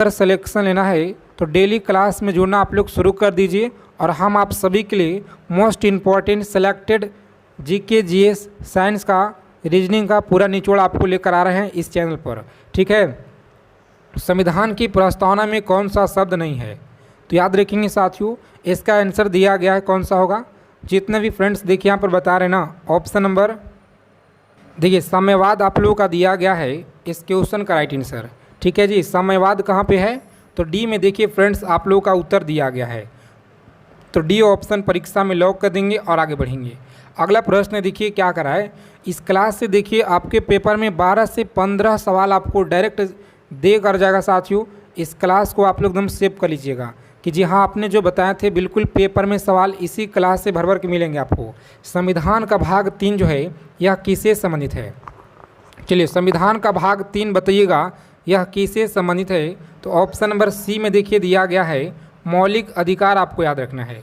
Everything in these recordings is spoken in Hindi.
अगर सिलेक्शन लेना है तो डेली क्लास में जुड़ना आप लोग शुरू कर दीजिए और हम आप सभी के लिए most important selected GK GS science का रीजनिंग का पूरा निचोड़ आपको लेकर आ रहे हैं इस चैनल पर। ठीक है, संविधान की प्रस्तावना में कौन सा शब्द नहीं है तो याद रखेंगे साथियों, इसका आंसर दिया गया है कौन सा होगा। जितने भी फ्रेंड्स देखिए यहाँ पर बता रहे हैं ना, ऑप्शन नंबर देखिए साम्यवाद आप लोगों का दिया गया है इस क्वेश्चन का राइट आंसर। ठीक है जी, साम्यवाद कहाँ पे है तो डी में देखिए फ्रेंड्स आप लोगों का उत्तर दिया गया है, तो डी ऑप्शन परीक्षा में लॉक कर देंगे और आगे बढ़ेंगे। अगला प्रश्न देखिए क्या करा है इस क्लास से। देखिए आपके पेपर में 12 से 15 सवाल आपको डायरेक्ट दे कर जाएगा साथियों। इस क्लास को आप लोग एकदम सेव कर लीजिएगा कि जी हाँ, आपने जो बताए थे बिल्कुल पेपर में सवाल इसी क्लास से भर भर के मिलेंगे आपको। संविधान का भाग 3 जो है यह किससे संबंधित है। चलिए संविधान का भाग 3 बताइएगा यह किससे संबंधित है तो ऑप्शन नंबर सी में देखिए दिया गया है मौलिक अधिकार, आपको याद रखना है।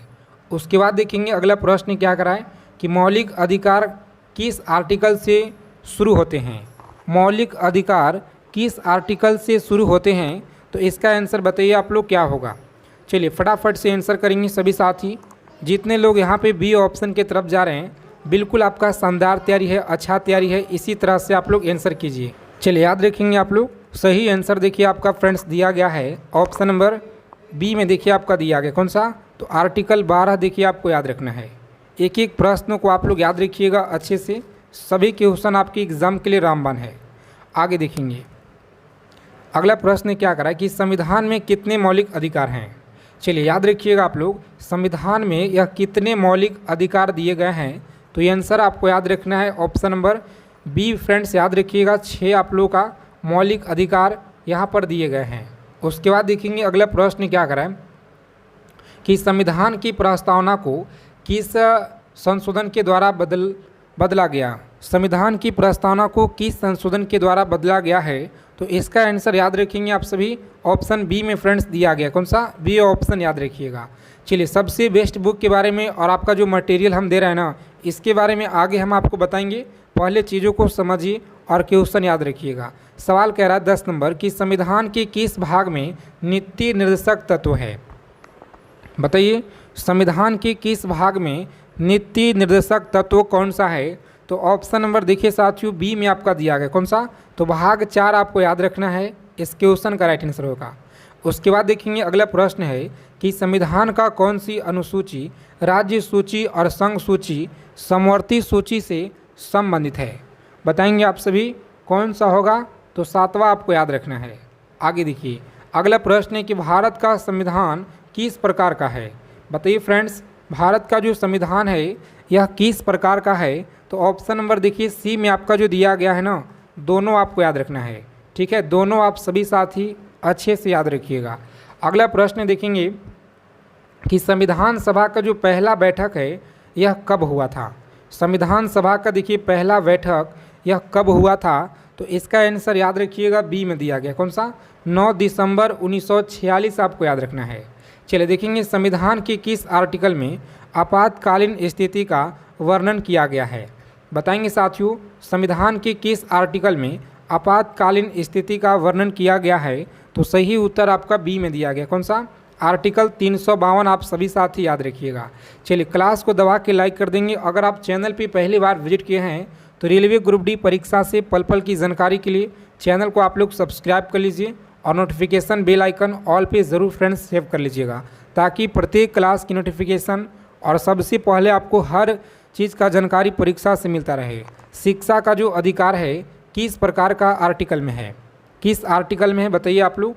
उसके बाद देखेंगे अगला प्रश्न क्या कराए कि मौलिक अधिकार किस आर्टिकल से शुरू होते हैं। मौलिक अधिकार किस आर्टिकल से शुरू होते हैं तो इसका आंसर बताइए आप लोग क्या होगा। चलिए फटाफट से आंसर करेंगे सभी साथी। जितने लोग यहाँ पे बी ऑप्शन की तरफ जा रहे हैं बिल्कुल आपका शानदार तैयारी है, अच्छा तैयारी है, इसी तरह से आप लोग आंसर कीजिए। चलिए याद रखेंगे आप लोग, सही आंसर देखिए आपका फ्रेंड्स दिया गया है ऑप्शन नंबर बी में देखिए आपका दिया गया कौन सा तो आर्टिकल 12 देखिए आपको याद रखना है। एक एक प्रश्नों को आप लोग याद रखिएगा अच्छे से, सभी क्वेश्चन आपकी एग्जाम के लिए रामबाण है। आगे देखेंगे अगला प्रश्न क्या करा है कि संविधान में कितने मौलिक अधिकार हैं। चलिए याद रखिएगा आप लोग, संविधान में यह कितने मौलिक अधिकार दिए गए हैं तो ये आंसर आपको याद रखना है ऑप्शन नंबर बी फ्रेंड्स। याद रखिएगा 6 आप लोगों का मौलिक अधिकार यहाँ पर दिए गए हैं। उसके बाद देखेंगे अगला प्रश्न क्या करा है कि संविधान की प्रस्तावना को किस संशोधन के द्वारा बदला गया। संविधान की प्रस्तावना को किस संशोधन के द्वारा बदला गया है तो इसका आंसर याद रखेंगे आप सभी ऑप्शन बी में फ्रेंड्स दिया गया कौन सा बी ऑप्शन याद रखिएगा। चलिए सबसे बेस्ट बुक के बारे में और आपका जो मटेरियल हम दे रहे हैं ना इसके बारे में आगे हम आपको बताएंगे। पहले चीज़ों को समझिए और क्वेश्चन याद रखिएगा। सवाल कह रहा है 10 नंबर कि संविधान के किस भाग में नीति निर्देशक तत्व है। बताइए संविधान के किस भाग में नीति निर्देशक तत्व कौन सा है तो ऑप्शन नंबर देखिए साथियों बी में आपका दिया गया कौन सा तो भाग 4 आपको याद रखना है, इस क्वेश्चन का राइट आंसर होगा। उसके बाद देखेंगे अगला प्रश्न है कि संविधान का कौन सी अनुसूची राज्य सूची और संघ सूची समवर्ती सूची से संबंधित है। बताएंगे आप सभी कौन सा होगा तो 7वां आपको याद रखना है। आगे देखिए अगला प्रश्न है कि भारत का संविधान किस प्रकार का है। बताइए फ्रेंड्स भारत का जो संविधान है यह किस प्रकार का है तो ऑप्शन नंबर देखिए सी में आपका जो दिया गया है ना, दोनों आपको याद रखना है। ठीक है, दोनों आप सभी साथी अच्छे से याद रखिएगा। अगला प्रश्न देखेंगे कि संविधान सभा का जो पहला बैठक है यह कब हुआ था। संविधान सभा का देखिए पहला बैठक यह कब हुआ था तो इसका आंसर याद रखिएगा बी में दिया गया कौन सा 9 दिसंबर 1946 आपको याद रखना है। चलिए देखेंगे संविधान के किस आर्टिकल में आपातकालीन स्थिति का वर्णन किया गया है। बताएंगे साथियों संविधान के किस आर्टिकल में आपातकालीन स्थिति का वर्णन किया गया है तो सही उत्तर आपका बी में दिया गया कौन सा आर्टिकल 352 आप सभी साथी याद रखिएगा। चलिए क्लास को दबा के लाइक कर देंगे। अगर आप चैनल पे पहली बार विजिट किए हैं तो रेलवे ग्रुप डी परीक्षा से पल पल की जानकारी के लिए चैनल को आप लोग सब्सक्राइब कर लीजिए और नोटिफिकेशन बेल आइकन ऑल पे ज़रूर फ्रेंड्स सेव कर लीजिएगा ताकि प्रत्येक क्लास की नोटिफिकेशन और सबसे पहले आपको हर चीज़ का जानकारी परीक्षा से मिलता रहे। शिक्षा का जो अधिकार है किस प्रकार का आर्टिकल में है, किस आर्टिकल में है बताइए आप लोग।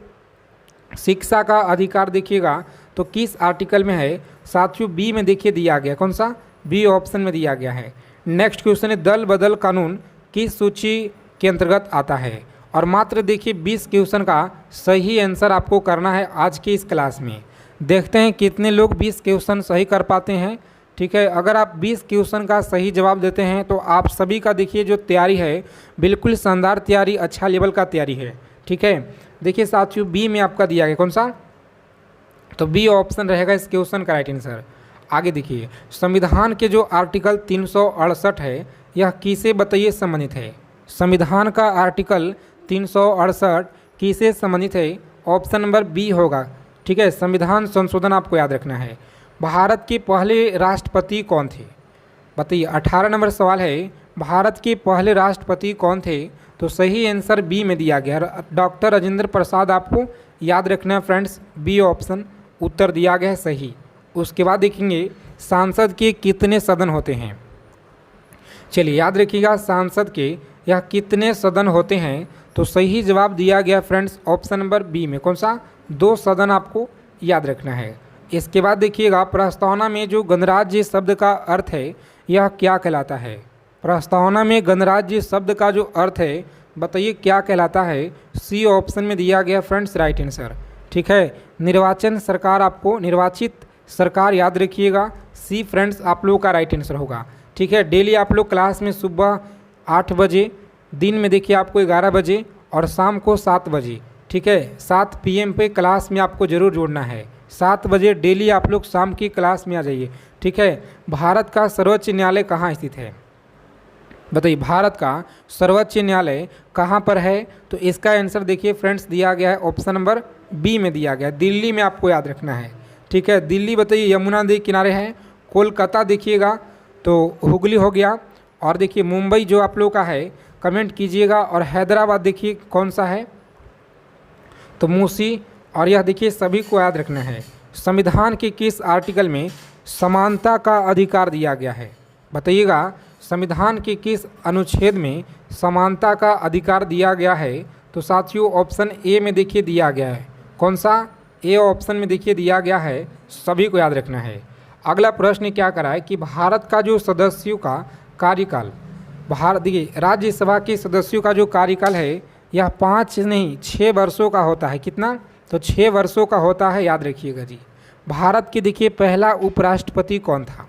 शिक्षा का अधिकार देखिएगा तो किस आर्टिकल में है साथियों बी में देखिए दिया गया कौन सा बी ऑप्शन में दिया गया है। नेक्स्ट क्वेश्चन है दल बदल कानून किस सूची के अंतर्गत आता है और मात्र देखिए 20 क्वेश्चन का सही आंसर आपको करना है आज की इस क्लास में। देखते हैं कितने लोग 20 क्वेश्चन सही कर पाते हैं। ठीक है, अगर आप 20 क्वेश्चन का सही जवाब देते हैं तो आप सभी का देखिए जो तैयारी है बिल्कुल शानदार तैयारी, अच्छा लेवल का तैयारी है। ठीक है, देखिए साथियों बी में आपका दिया गया कौन सा तो बी ऑप्शन रहेगा इस क्वेश्चन का राइट आंसर। आगे देखिए संविधान के जो आर्टिकल 368 है यह किसे बताइए संबंधित है। संविधान का आर्टिकल 368 किसे संबंधित है ऑप्शन नंबर बी होगा। ठीक है, संविधान संशोधन आपको याद रखना है। भारत के पहले राष्ट्रपति कौन थे? बताइए, 18 नंबर सवाल है, भारत के पहले राष्ट्रपति कौन थे? तो सही आंसर बी में दिया गया, डॉक्टर राजेंद्र प्रसाद आपको याद रखना है फ्रेंड्स, बी ऑप्शन उत्तर दिया गया है सही। उसके बाद देखेंगे सांसद के कितने सदन होते हैं। चलिए याद रखिएगा, सांसद के यह कितने सदन होते हैं? तो सही जवाब दिया गया फ्रेंड्स ऑप्शन नंबर बी में, कौन सा? 2 सदन आपको याद रखना है। इसके बाद देखिएगा, प्रस्तावना में जो गणराज्य शब्द का अर्थ है यह क्या कहलाता है? प्रस्तावना में गणराज्य शब्द का जो अर्थ है बताइए क्या कहलाता है? सी ऑप्शन में दिया गया फ्रेंड्स राइट आंसर। ठीक है, निर्वाचन सरकार, आपको निर्वाचित सरकार याद रखिएगा, सी फ्रेंड्स आप लोगों का राइट आंसर होगा। ठीक है, डेली आप लोग क्लास में सुबह 8 बजे, दिन में देखिए आपको 11 बजे और शाम को 7 बजे, ठीक है 7 PM पे क्लास में आपको ज़रूर जोड़ना है। 7 बजे डेली आप लोग शाम की क्लास में आ जाइए। ठीक है, भारत का सर्वोच्च न्यायालय कहाँ स्थित है? बताइए, भारत का सर्वोच्च न्यायालय कहाँ पर है? तो इसका आंसर देखिए फ्रेंड्स दिया गया है ऑप्शन नंबर बी में दिया गया है, दिल्ली में आपको याद रखना है। ठीक है, दिल्ली बताइए यमुना नदी किनारे है। कोलकाता देखिएगा तो हुगली हो गया, और देखिए मुंबई जो आप लोग का है कमेंट कीजिएगा, और हैदराबाद देखिए कौन सा है? तो मूसी। और यह देखिए सभी को याद रखना है, संविधान के किस आर्टिकल में समानता का अधिकार दिया गया है? बताइएगा, संविधान के किस अनुच्छेद में समानता का अधिकार दिया गया है? तो साथियों ऑप्शन ए में देखिए दिया गया है, कौन सा? ए ऑप्शन में देखिए दिया गया है, सभी को याद रखना है। अगला प्रश्न क्या करा है कि भारत का जो सदस्यों का कार्यकाल, भारत देखिए राज्यसभा के सदस्यों का जो कार्यकाल है यह 5 नहीं 6 वर्षों का होता है। कितना? तो 6 वर्षों का होता है, याद रखिएगा जी। भारत के देखिए पहला उपराष्ट्रपति कौन था?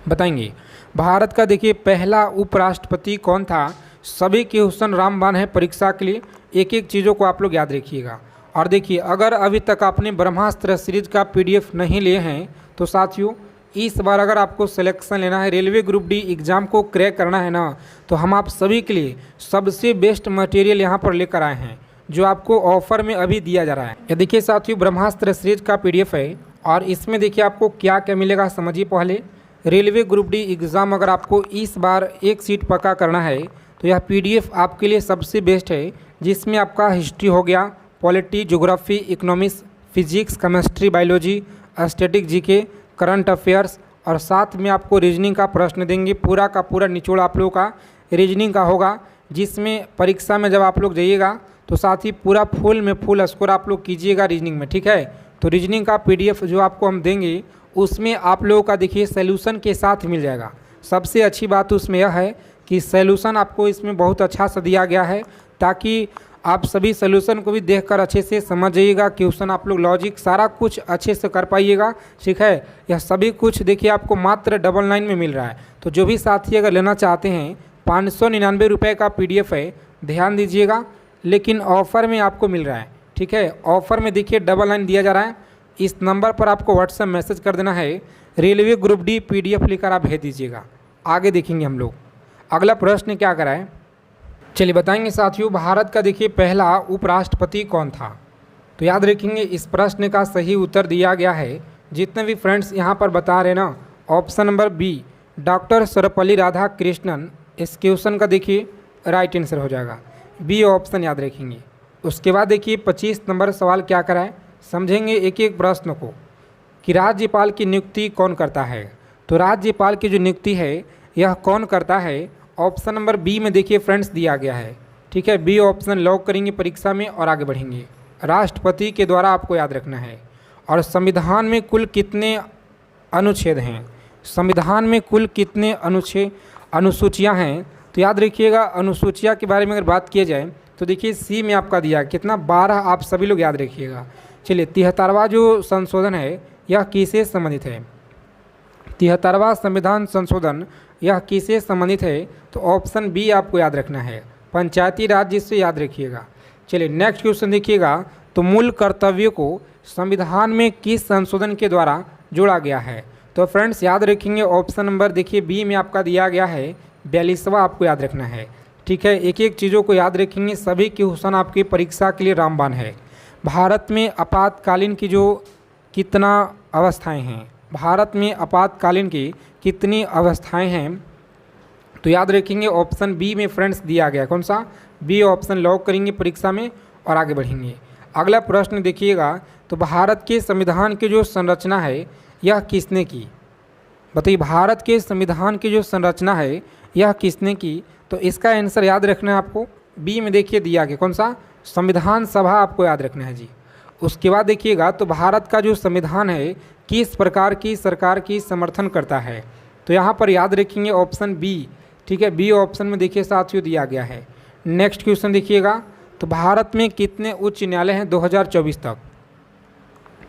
बताएंगे, भारत का देखिए पहला उपराष्ट्रपति कौन था? सभी क्वेश्चन रामबाण है परीक्षा के लिए, एक एक चीज़ों को आप लोग याद रखिएगा। और देखिए, अगर अभी तक आपने ब्रह्मास्त्र सीरीज का PDF नहीं लिए हैं तो साथियों इस बार अगर आपको सिलेक्शन लेना है, रेलवे ग्रुप डी एग्ज़ाम को क्रैक करना है ना, तो हम आप सभी के लिए सबसे बेस्ट मटेरियल यहाँ पर लेकर आए हैं जो आपको ऑफर में अभी दिया जा रहा है। ये देखिए साथियों, ब्रह्मास्त्र सीरीज का PDF है, और इसमें देखिए आपको क्या क्या मिलेगा समझिए। पहले रेलवे ग्रुप डी एग्ज़ाम अगर आपको इस बार एक सीट पक्का करना है तो यह PDF आपके लिए सबसे बेस्ट है, जिसमें आपका हिस्ट्री हो गया, polity, geography, economics, physics, chemistry, biology, static, GK, current affairs, और साथ में आपको रीजनिंग का प्रश्न देंगे। पूरा का पूरा निचोड़ आप लोगों का रीजनिंग का होगा, जिसमें परीक्षा में जब आप लोग जाइएगा तो साथ ही पूरा फुल में फुल स्कोर आप लोग कीजिएगा रीजनिंग में। ठीक है, तो रीजनिंग का PDF जो आपको हम देंगे उसमें आप लोगों का देखिए सॉल्यूशन के साथ मिल जाएगा। सबसे अच्छी बात उसमें यह है कि सॉल्यूशन आपको इसमें बहुत अच्छा सा दिया गया है, ताकि आप सभी सॉल्यूशन को भी देखकर अच्छे से समझ जाइएगा, क्वेश्चन आप लोग लॉजिक सारा कुछ अच्छे से कर पाइएगा। ठीक है, यह सभी कुछ देखिए आपको मात्र 99 में मिल रहा है। तो जो भी साथी अगर लेना चाहते हैं 599 रुपये का PDF है, ध्यान दीजिएगा, लेकिन ऑफ़र में आपको मिल रहा है। ठीक है, ऑफ़र में देखिए 99 दिया जा रहा है। इस नंबर पर आपको व्हाट्सएप मैसेज कर देना है, रेलवे ग्रुप डी PDF लेकर आप भेज दीजिएगा। आगे देखेंगे हम लोग अगला प्रश्न क्या करा है। चलिए बताएंगे साथियों, भारत का देखिए पहला उपराष्ट्रपति कौन था? तो याद रखेंगे इस प्रश्न का सही उत्तर दिया गया है, जितने भी फ्रेंड्स यहाँ पर बता रहे ना, option number B doctor Sarvepalli Radhakrishnan इस क्वेश्चन का देखिए राइट आंसर हो जाएगा, बी ऑप्शन याद रखेंगे। उसके बाद देखिए 25 नंबर सवाल क्या करा है, समझेंगे एक एक प्रश्न को कि राज्यपाल की नियुक्ति कौन करता है। तो राज्यपाल की जो नियुक्ति है यह कौन करता है? ऑप्शन नंबर बी में देखिए फ्रेंड्स दिया गया है। ठीक है, बी ऑप्शन लॉक करेंगे परीक्षा में और आगे बढ़ेंगे। राष्ट्रपति के द्वारा आपको याद रखना है। और संविधान में कुल कितने अनुच्छेद हैं? संविधान में कुल कितने अनुसूचियां हैं? तो याद रखिएगा, अनुसूचियां के बारे में अगर बात किया जाए तो देखिए सी में आपका दिया है कितना, 12 आप सभी लोग याद रखिएगा। चलिए 73वां जो संशोधन है यह किससे संबंधित है? 73वां संविधान संशोधन यह किससे संबंधित है? तो ऑप्शन बी आपको याद रखना है, पंचायती राज, जिससे याद रखिएगा। चलिए नेक्स्ट क्वेश्चन देखिएगा, तो मूल कर्तव्यों को संविधान में किस संशोधन के द्वारा जोड़ा गया है? तो फ्रेंड्स याद रखेंगे ऑप्शन नंबर देखिए बी में आपका दिया गया है 42वां, आपको याद रखना है। ठीक है, एक एक चीज़ों को याद रखेंगे, सभी क्वेश्चन आपकी परीक्षा के लिए रामबाण है। भारत में आपातकालीन की जो कितना अवस्थाएं हैं, भारत में आपातकालीन की कितनी अवस्थाएं हैं, तो याद रखेंगे ऑप्शन बी में फ्रेंड्स दिया गया। कौन सा? बी ऑप्शन लॉक करेंगे परीक्षा में और आगे बढ़ेंगे। अगला प्रश्न देखिएगा, तो भारत के संविधान की जो संरचना है यह किसने की? बताइए, भारत के संविधान की जो संरचना है यह किसने की? तो इसका आंसर याद रखना है आपको, बी में देखिए दिया गया। कौन सा? संविधान सभा आपको याद रखना है जी। उसके बाद देखिएगा, तो भारत का जो संविधान है किस प्रकार की सरकार की समर्थन करता है? तो यहाँ पर याद रखेंगे ऑप्शन बी। ठीक है, बी ऑप्शन में देखिए साथियों दिया गया है। नेक्स्ट क्वेश्चन देखिएगा, तो भारत में कितने उच्च न्यायालय हैं 2024 तक?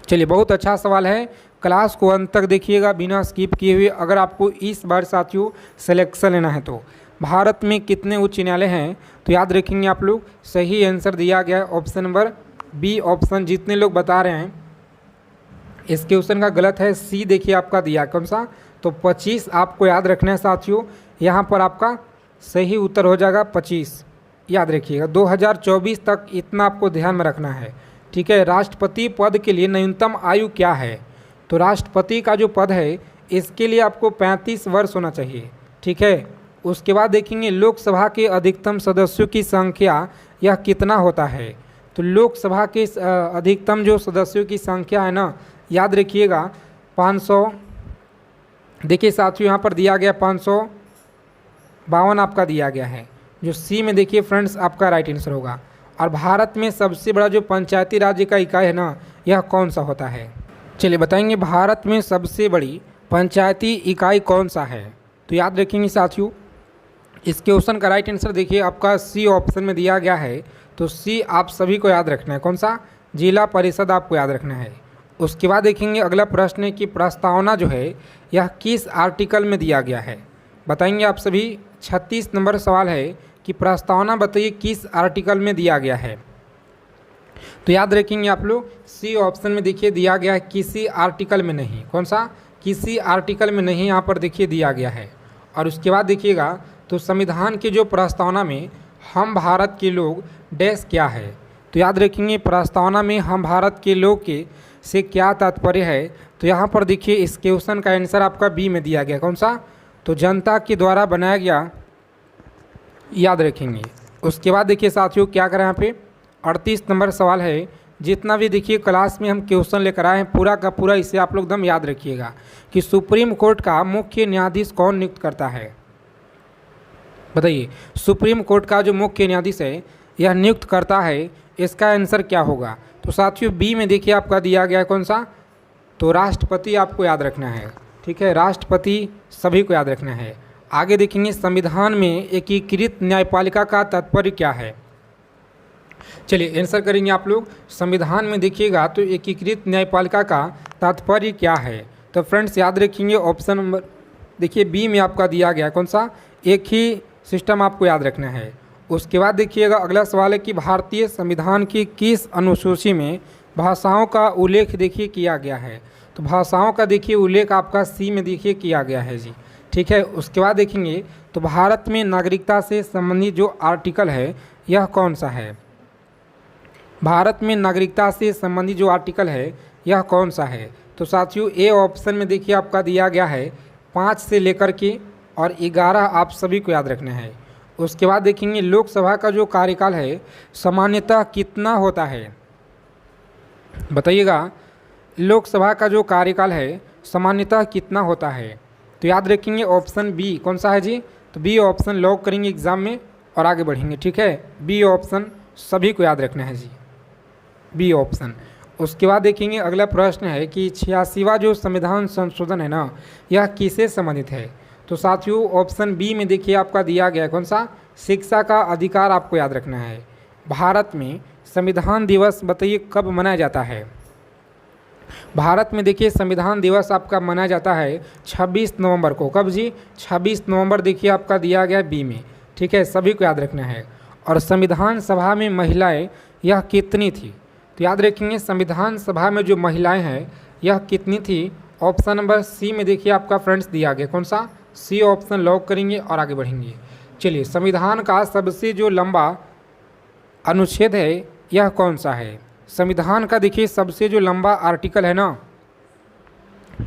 चलिए, बहुत अच्छा सवाल है, क्लास को अंत तक देखिएगा बिना स्किप किए हुए, अगर आपको इस बार साथियों सिलेक्शन लेना है तो। भारत में कितने उच्च न्यायालय हैं? तो याद रखेंगे आप लोग, सही आंसर दिया गया है ऑप्शन नंबर बी ऑप्शन। जितने लोग बता रहे हैं इस क्वेश्चन का गलत है, सी देखिए आपका दिया। कौन सा? तो 25 आपको याद रखना है साथियों, यहाँ पर आपका सही उत्तर हो जाएगा 25। याद रखिएगा 2024 तक इतना आपको ध्यान में रखना है। ठीक है, राष्ट्रपति पद के लिए न्यूनतम आयु क्या है? तो राष्ट्रपति का जो पद है इसके लिए आपको 35 वर्ष होना चाहिए। ठीक है, उसके बाद देखेंगे लोकसभा के अधिकतम सदस्यों की संख्या यह कितना होता है? तो लोकसभा के अधिकतम जो सदस्यों की संख्या है ना, याद रखिएगा 500। देखिए साथियों यहाँ पर दिया गया 552 आपका दिया गया है, जो सी में देखिए फ्रेंड्स आपका राइट आंसर होगा। और भारत में सबसे बड़ा जो पंचायती राज्य का इकाई है ना, यह कौन सा होता है? चलिए बताएंगे, भारत में सबसे बड़ी पंचायती इकाई कौन सा है? तो याद रखेंगे साथियों, इस क्वेश्चन का राइट आंसर देखिए आपका सी ऑप्शन में दिया गया है। तो सी आप सभी को याद रखना है। कौन सा? जिला परिषद आपको याद रखना है। उसके बाद देखेंगे अगला प्रश्न है कि प्रस्तावना जो है यह किस आर्टिकल में दिया गया है? बताएंगे आप सभी। 36 नंबर सवाल है कि प्रस्तावना बताइए किस आर्टिकल में दिया गया है? तो याद रखेंगे आप लोग, सी ऑप्शन में देखिए दिया गया है किसी आर्टिकल में नहीं। कौन सा? किसी आर्टिकल में नहीं, यहाँ पर देखिए दिया गया है। और उसके बाद देखिएगा, तो संविधान की जो प्रस्तावना में हम भारत के लोग डैश क्या है? तो याद रखेंगे प्रस्तावना में हम भारत के लोग के से क्या तात्पर्य है? तो यहाँ पर देखिए इस क्वेश्चन का आंसर आपका बी में दिया गया। कौन सा? तो जनता के द्वारा बनाया गया, याद रखेंगे। उसके बाद देखिए साथियों क्या करें, यहाँ पे 38 नंबर सवाल है। जितना भी देखिए क्लास में हम क्वेश्चन लेकर आए हैं पूरा का पूरा इसे आप लोग एकदम याद रखिएगा कि सुप्रीम कोर्ट का मुख्य न्यायाधीश कौन नियुक्त करता है? बताइए, सुप्रीम कोर्ट का जो मुख्य न्यायाधीश है यह नियुक्त करता है, इसका आंसर क्या होगा? तो साथियों बी में देखिए आपका दिया गया है। कौन सा? तो राष्ट्रपति आपको याद रखना है। ठीक है, राष्ट्रपति सभी को याद रखना है। आगे देखेंगे, संविधान में एकीकृत न्यायपालिका का तात्पर्य क्या है? चलिए आंसर करेंगे आप लोग। संविधान में देखिएगा तो एकीकृत न्यायपालिका का तात्पर्य क्या है? तो फ्रेंड्स याद रखेंगे ऑप्शन नंबर देखिए बी में आपका दिया गया। कौन सा? एक ही सिस्टम आपको याद रखना है। उसके बाद देखिएगा अगला सवाल है कि भारतीय संविधान की किस अनुसूची में भाषाओं का उल्लेख देखिए किया गया है? तो भाषाओं का देखिए उल्लेख आपका सी में देखिए किया गया है जी। ठीक है, उसके बाद देखेंगे तो भारत में नागरिकता से संबंधित जो आर्टिकल है यह कौन सा है? भारत में नागरिकता से संबंधित जो आर्टिकल है यह कौन सा है? तो साथियों ए ऑप्शन में देखिए आपका दिया गया है 5 से लेकर के और 11 आप सभी को याद रखना है। उसके बाद देखेंगे लोकसभा का जो कार्यकाल है सामान्यतः कितना होता है? बताइएगा, लोकसभा का जो कार्यकाल है सामान्यतः कितना होता है? तो याद रखेंगे ऑप्शन बी। कौन सा है जी? तो बी ऑप्शन लॉक करेंगे एग्जाम में और आगे बढ़ेंगे। ठीक है, बी ऑप्शन सभी को याद रखना है जी, बी ऑप्शन। उसके बाद देखेंगे अगला प्रश्न है कि 86वां जो संविधान संशोधन है ना, यह किससे संबंधित है? तो साथियों ऑप्शन बी में देखिए आपका दिया गया है। कौन सा? शिक्षा का अधिकार आपको याद रखना है। भारत में संविधान दिवस बताइए कब मनाया जाता है? भारत में देखिए संविधान दिवस आपका मनाया जाता है 26 नवंबर को। कब जी? 26 नवंबर देखिए आपका दिया गया बी में। ठीक है, सभी को याद रखना है। और संविधान सभा में महिलाएं यह कितनी थी? तो याद रखेंगे संविधान सभा में जो महिलाएं हैं यह कितनी थी? ऑप्शन नंबर सी में देखिए आपका फ्रेंड्स दिया गया। कौन सा? सी ऑप्शन लॉक करेंगे और आगे बढ़ेंगे। चलिए, संविधान का सबसे जो लंबा अनुच्छेद है यह कौन सा है? संविधान का देखिए सबसे जो लंबा आर्टिकल है ना,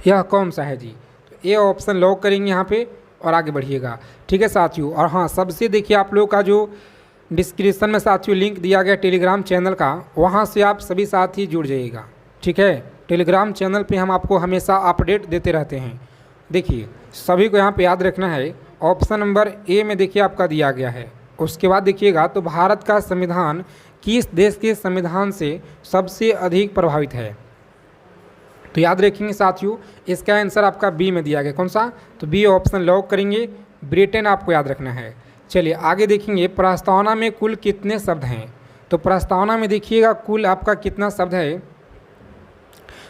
यह कौन सा है जी? तो ए ऑप्शन लॉक करेंगे यहाँ पे और आगे बढ़िएगा। ठीक है साथियों, और हाँ सबसे देखिए आप लोग का जो डिस्क्रिप्शन में साथियों लिंक दिया गया टेलीग्राम चैनल का, वहाँ से आप सभी साथी जुड़ जाइएगा। ठीक है, टेलीग्राम चैनल पे हम आपको हमेशा अपडेट देते रहते हैं। देखिए सभी को यहाँ पे याद रखना है, ऑप्शन नंबर ए में देखिए आपका दिया गया है। उसके बाद देखिएगा तो भारत का संविधान किस देश के संविधान से सबसे अधिक प्रभावित है? तो याद रखेंगे साथियों, इसका आंसर आपका बी में दिया गया। कौन सा? तो बी ऑप्शन लॉक करेंगे, ब्रिटेन आपको याद रखना है। चलिए आगे देखेंगे, प्रस्तावना में कुल कितने शब्द हैं? तो प्रस्तावना में देखिएगा कुल आपका कितना शब्द है?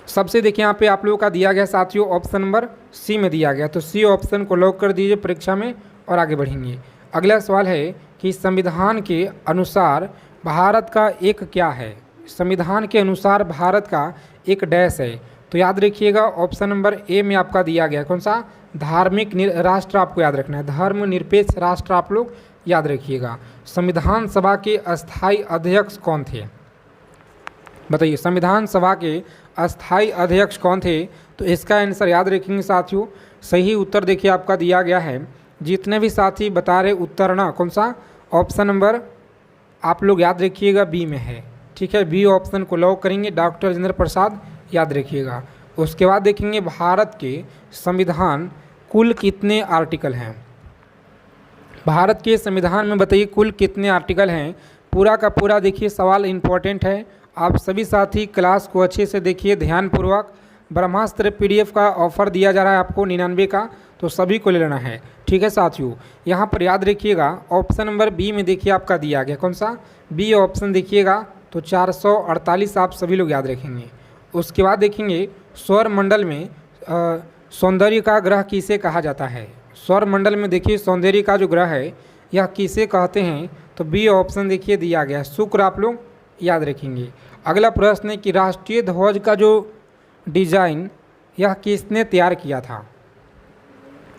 सबसे देखिए यहाँ पे आप लोगों का दिया गया साथियों ऑप्शन नंबर सी में दिया गया, तो सी ऑप्शन को लॉक कर दीजिए परीक्षा में और आगे बढ़ेंगे। अगला सवाल है कि संविधान के अनुसार भारत का एक क्या है? संविधान के अनुसार भारत का एक डैश है। तो याद रखिएगा ऑप्शन नंबर ए में आपका दिया गया। कौन सा? धार्मिक राष्ट्र आपको याद रखना है, धर्मनिरपेक्ष राष्ट्र आप लोग याद रखिएगा। संविधान सभा के अस्थाई अध्यक्ष कौन थे? बताइए, संविधान सभा के अस्थाई अध्यक्ष कौन थे? तो इसका आंसर याद रखेंगे साथियों, सही उत्तर देखिए आपका दिया गया है। जितने भी साथी बता रहे उत्तर ना, कौन सा? ऑप्शन नंबर आप लोग याद रखिएगा बी में है। ठीक है, बी ऑप्शन को लॉक करेंगे, डॉक्टर राजेंद्र प्रसाद याद रखिएगा। उसके बाद देखेंगे भारत के संविधान कुल कितने आर्टिकल हैं? भारत के संविधान में बताइए कुल कितने आर्टिकल हैं? पूरा का पूरा देखिए सवाल इम्पोर्टेंट है, आप सभी साथी क्लास को अच्छे से देखिए ध्यानपूर्वक। ब्रह्मास्त्र पीडीएफ का ऑफर दिया जा रहा है आपको 99 का, तो सभी को ले लेना है। ठीक है साथियों, यहाँ पर याद रखिएगा ऑप्शन नंबर बी में देखिए आपका दिया गया। कौन सा? बी ऑप्शन देखिएगा, तो 448 आप सभी लोग याद रखेंगे। उसके बाद देखेंगे सौर मंडल में सौंदर्य का ग्रह किसे कहा जाता है? सौर मंडल में देखिए सौंदर्य का जो ग्रह है यह किसे कहते हैं? तो बी ऑप्शन देखिए दिया गया, शुक्र आप लोग याद रखेंगे। अगला प्रश्न है कि राष्ट्रीय ध्वज का जो डिजाइन यह किसने तैयार किया था?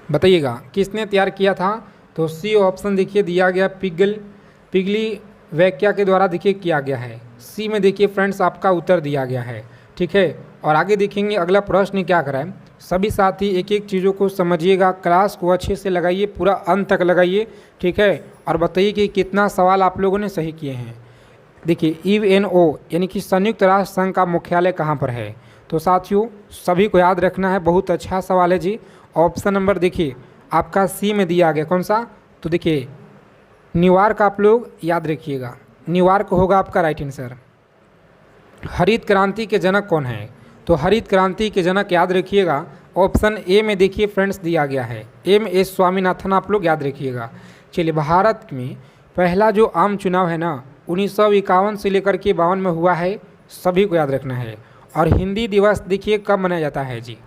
बताइएगा किसने तैयार किया था? तो सी ऑप्शन देखिए दिया गया, पिगली वैक्या के द्वारा देखिए किया गया है। सी में देखिए फ्रेंड्स आपका उत्तर दिया गया है। ठीक है, और आगे देखेंगे अगला प्रश्न क्या करा है। सभी साथी एक एक चीज़ों को समझिएगा, क्लास को अच्छे से लगाइए, पूरा अंत तक लगाइए। ठीक है, और बताइए कि कितना सवाल आप लोगों ने सही किए हैं। देखिए यूएनओ यानी कि संयुक्त राष्ट्र संघ का मुख्यालय कहाँ पर है? तो साथियों सभी को याद रखना है, बहुत अच्छा सवाल है जी। ऑप्शन नंबर देखिए आपका सी में दिया गया। कौन सा? तो देखिए न्यूयॉर्क आप लोग याद रखिएगा, न्यूयॉर्क होगा आपका राइट आंसर। हरित क्रांति के जनक कौन है? तो हरित क्रांति के जनक याद रखिएगा ऑप्शन ए में देखिए फ्रेंड्स दिया गया है, एम.एस. स्वामीनाथन आप लोग याद रखिएगा। चलिए भारत में पहला जो आम चुनाव है ना 1951 से लेकर के 52 में हुआ है, सभी को याद रखना है। और हिंदी दिवस देखिए कब मनाया जाता है जी?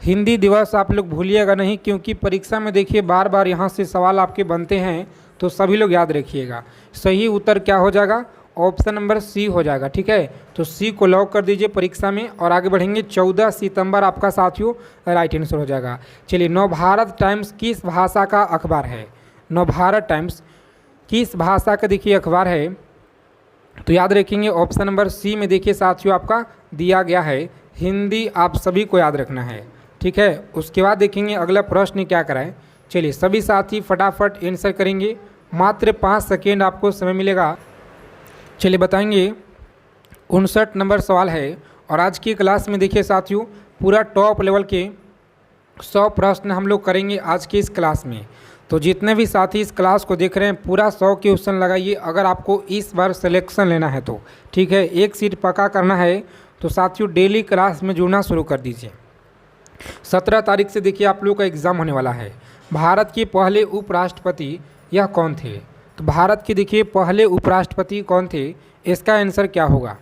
हिंदी दिवस आप लोग भूलिएगा नहीं, क्योंकि परीक्षा में देखिए बार बार यहाँ से सवाल आपके बनते हैं, तो सभी लोग याद रखिएगा। सही उत्तर क्या हो जाएगा? ऑप्शन नंबर सी हो जाएगा। ठीक है, तो सी को लॉक कर दीजिए परीक्षा में और आगे बढ़ेंगे। 14 सितंबर आपका साथियों राइट आंसर हो जाएगा। चलिए नवभारत टाइम्स किस भाषा का अखबार है? नवभारत टाइम्स किस भाषा का देखिए अखबार है? तो याद रखेंगे ऑप्शन नंबर सी में देखिए साथियों आपका दिया गया है, हिंदी आप सभी को याद रखना है। ठीक है, उसके बाद देखेंगे अगला प्रश्न क्या कराएं। चलिए सभी साथी फटाफट आंसर करेंगे, मात्र 5 सेकेंड आपको समय मिलेगा। चलिए बताएंगे 59 नंबर सवाल है, और आज की क्लास में देखिए साथियों पूरा टॉप लेवल के 100 प्रश्न हम लोग करेंगे आज की इस क्लास में। तो जितने भी साथी इस क्लास को देख रहे हैं पूरा 100 क्वेश्चन लगाइए, अगर आपको इस बार सिलेक्शन लेना है तो। ठीक है, एक सीट पक्का करना है, तो साथियों डेली क्लास में जुड़ना शुरू कर दीजिए। 17 तारीख से देखिए आप लोग का एग्ज़ाम होने वाला है। भारत के पहले उपराष्ट्रपति यह कौन थे? तो भारत के देखिए पहले उपराष्ट्रपति कौन थे, इसका आंसर क्या होगा?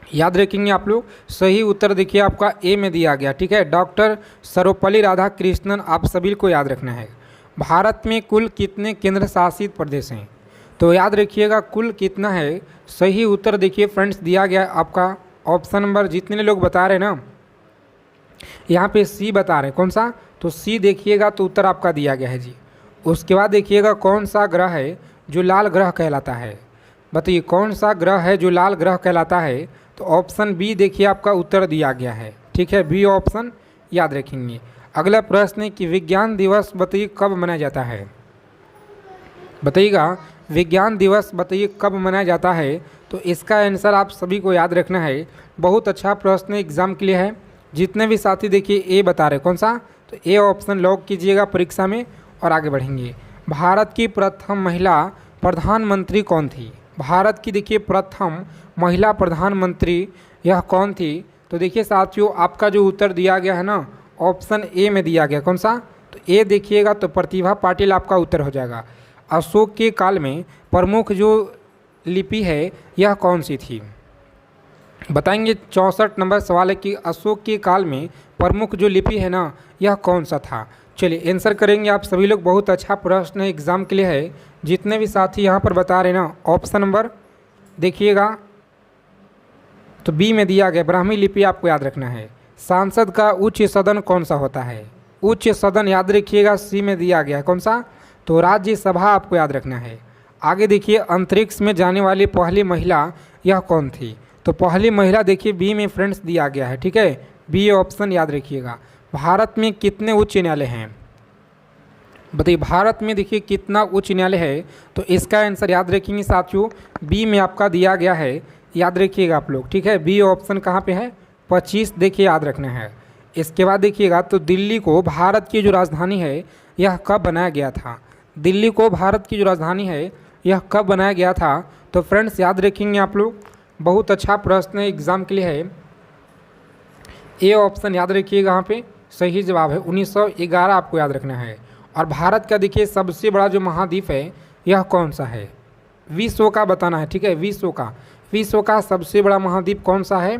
याद रखेंगे आप लोग, सही उत्तर देखिए आपका ए में दिया गया। ठीक है, डॉक्टर सर्वपल्ली राधाकृष्णन आप सभी को याद रखना है। भारत में कुल कितने केंद्र शासित प्रदेश हैं? तो याद रखिएगा कुल कितना है। सही उत्तर देखिए फ्रेंड्स दिया गया आपका ऑप्शन नंबर, जितने लोग बता रहे हैं ना यहाँ पे सी बता रहे हैं। कौन सा? तो सी देखिएगा, तो उत्तर आपका दिया गया है जी। उसके बाद देखिएगा कौन सा ग्रह है जो लाल ग्रह कहलाता है? बताइए कौन सा ग्रह है जो लाल ग्रह कहलाता है? तो ऑप्शन बी देखिए आपका उत्तर दिया गया है, ठीक है, बी ऑप्शन याद रखेंगे। अगला प्रश्न है कि विज्ञान दिवस बताइए कब मनाया जाता है? बताइएगा विज्ञान दिवस बताइए कब मनाया जाता है? तो इसका आंसर आप सभी को याद रखना है। बहुत अच्छा प्रश्न एग्जाम के लिए है। जितने भी साथी देखिए ए बता रहे, कौन सा? तो ए ऑप्शन लॉक कीजिएगा परीक्षा में और आगे बढ़ेंगे। भारत की प्रथम महिला प्रधानमंत्री कौन थी? भारत की देखिए प्रथम महिला प्रधानमंत्री यह कौन थी? तो देखिए साथियों आपका जो उत्तर दिया गया है ना, ऑप्शन ए में दिया गया, कौन सा? तो ए देखिएगा तो प्रतिभा पाटिल आपका उत्तर हो जाएगा। अशोक के काल में प्रमुख जो लिपि है यह कौन सी थी? बताएंगे। 64 नंबर सवाल है कि अशोक के काल में प्रमुख जो लिपि है ना यह कौन सा था? चलिए आंसर करेंगे आप सभी लोग। बहुत अच्छा प्रश्न है, एग्जाम के लिए है। जितने भी साथी यहाँ पर बता रहे ना, ऑप्शन नंबर देखिएगा तो बी में दिया गया ब्राह्मी लिपि आपको याद रखना है। सांसद का उच्च सदन कौन सा होता है? उच्च सदन याद रखिएगा, सी में दिया गया है, कौन सा? तो राज्यसभा आपको याद रखना है। आगे देखिए अंतरिक्ष में जाने वाली पहली महिला यह कौन थी? तो पहली महिला देखिए बी में फ्रेंड्स दिया गया है, ठीक है, बी ऑप्शन याद रखिएगा। भारत में कितने उच्च न्यायालय हैं? बताइए भारत में देखिए कितना उच्च न्यायालय है? तो इसका आंसर याद रखेंगे साथियों, बी में आपका दिया गया है, याद रखिएगा आप लोग, ठीक है। बी ऑप्शन कहाँ पे है? 25 देखिए याद रखना है। इसके बाद देखिएगा तो दिल्ली को भारत की जो राजधानी है यह कब बनाया गया था? दिल्ली को भारत की जो राजधानी है यह कब बनाया गया था? तो फ्रेंड्स याद रखेंगे आप लोग। बहुत अच्छा प्रश्न है, एग्जाम के लिए है। ए ऑप्शन याद रखिएगा, यहाँ पे सही जवाब है 1911 आपको याद रखना है। और भारत का देखिए सबसे बड़ा जो महाद्वीप है यह कौन सा है? विश्व का बताना है, ठीक है, विश्व का सबसे बड़ा महाद्वीप कौन सा है?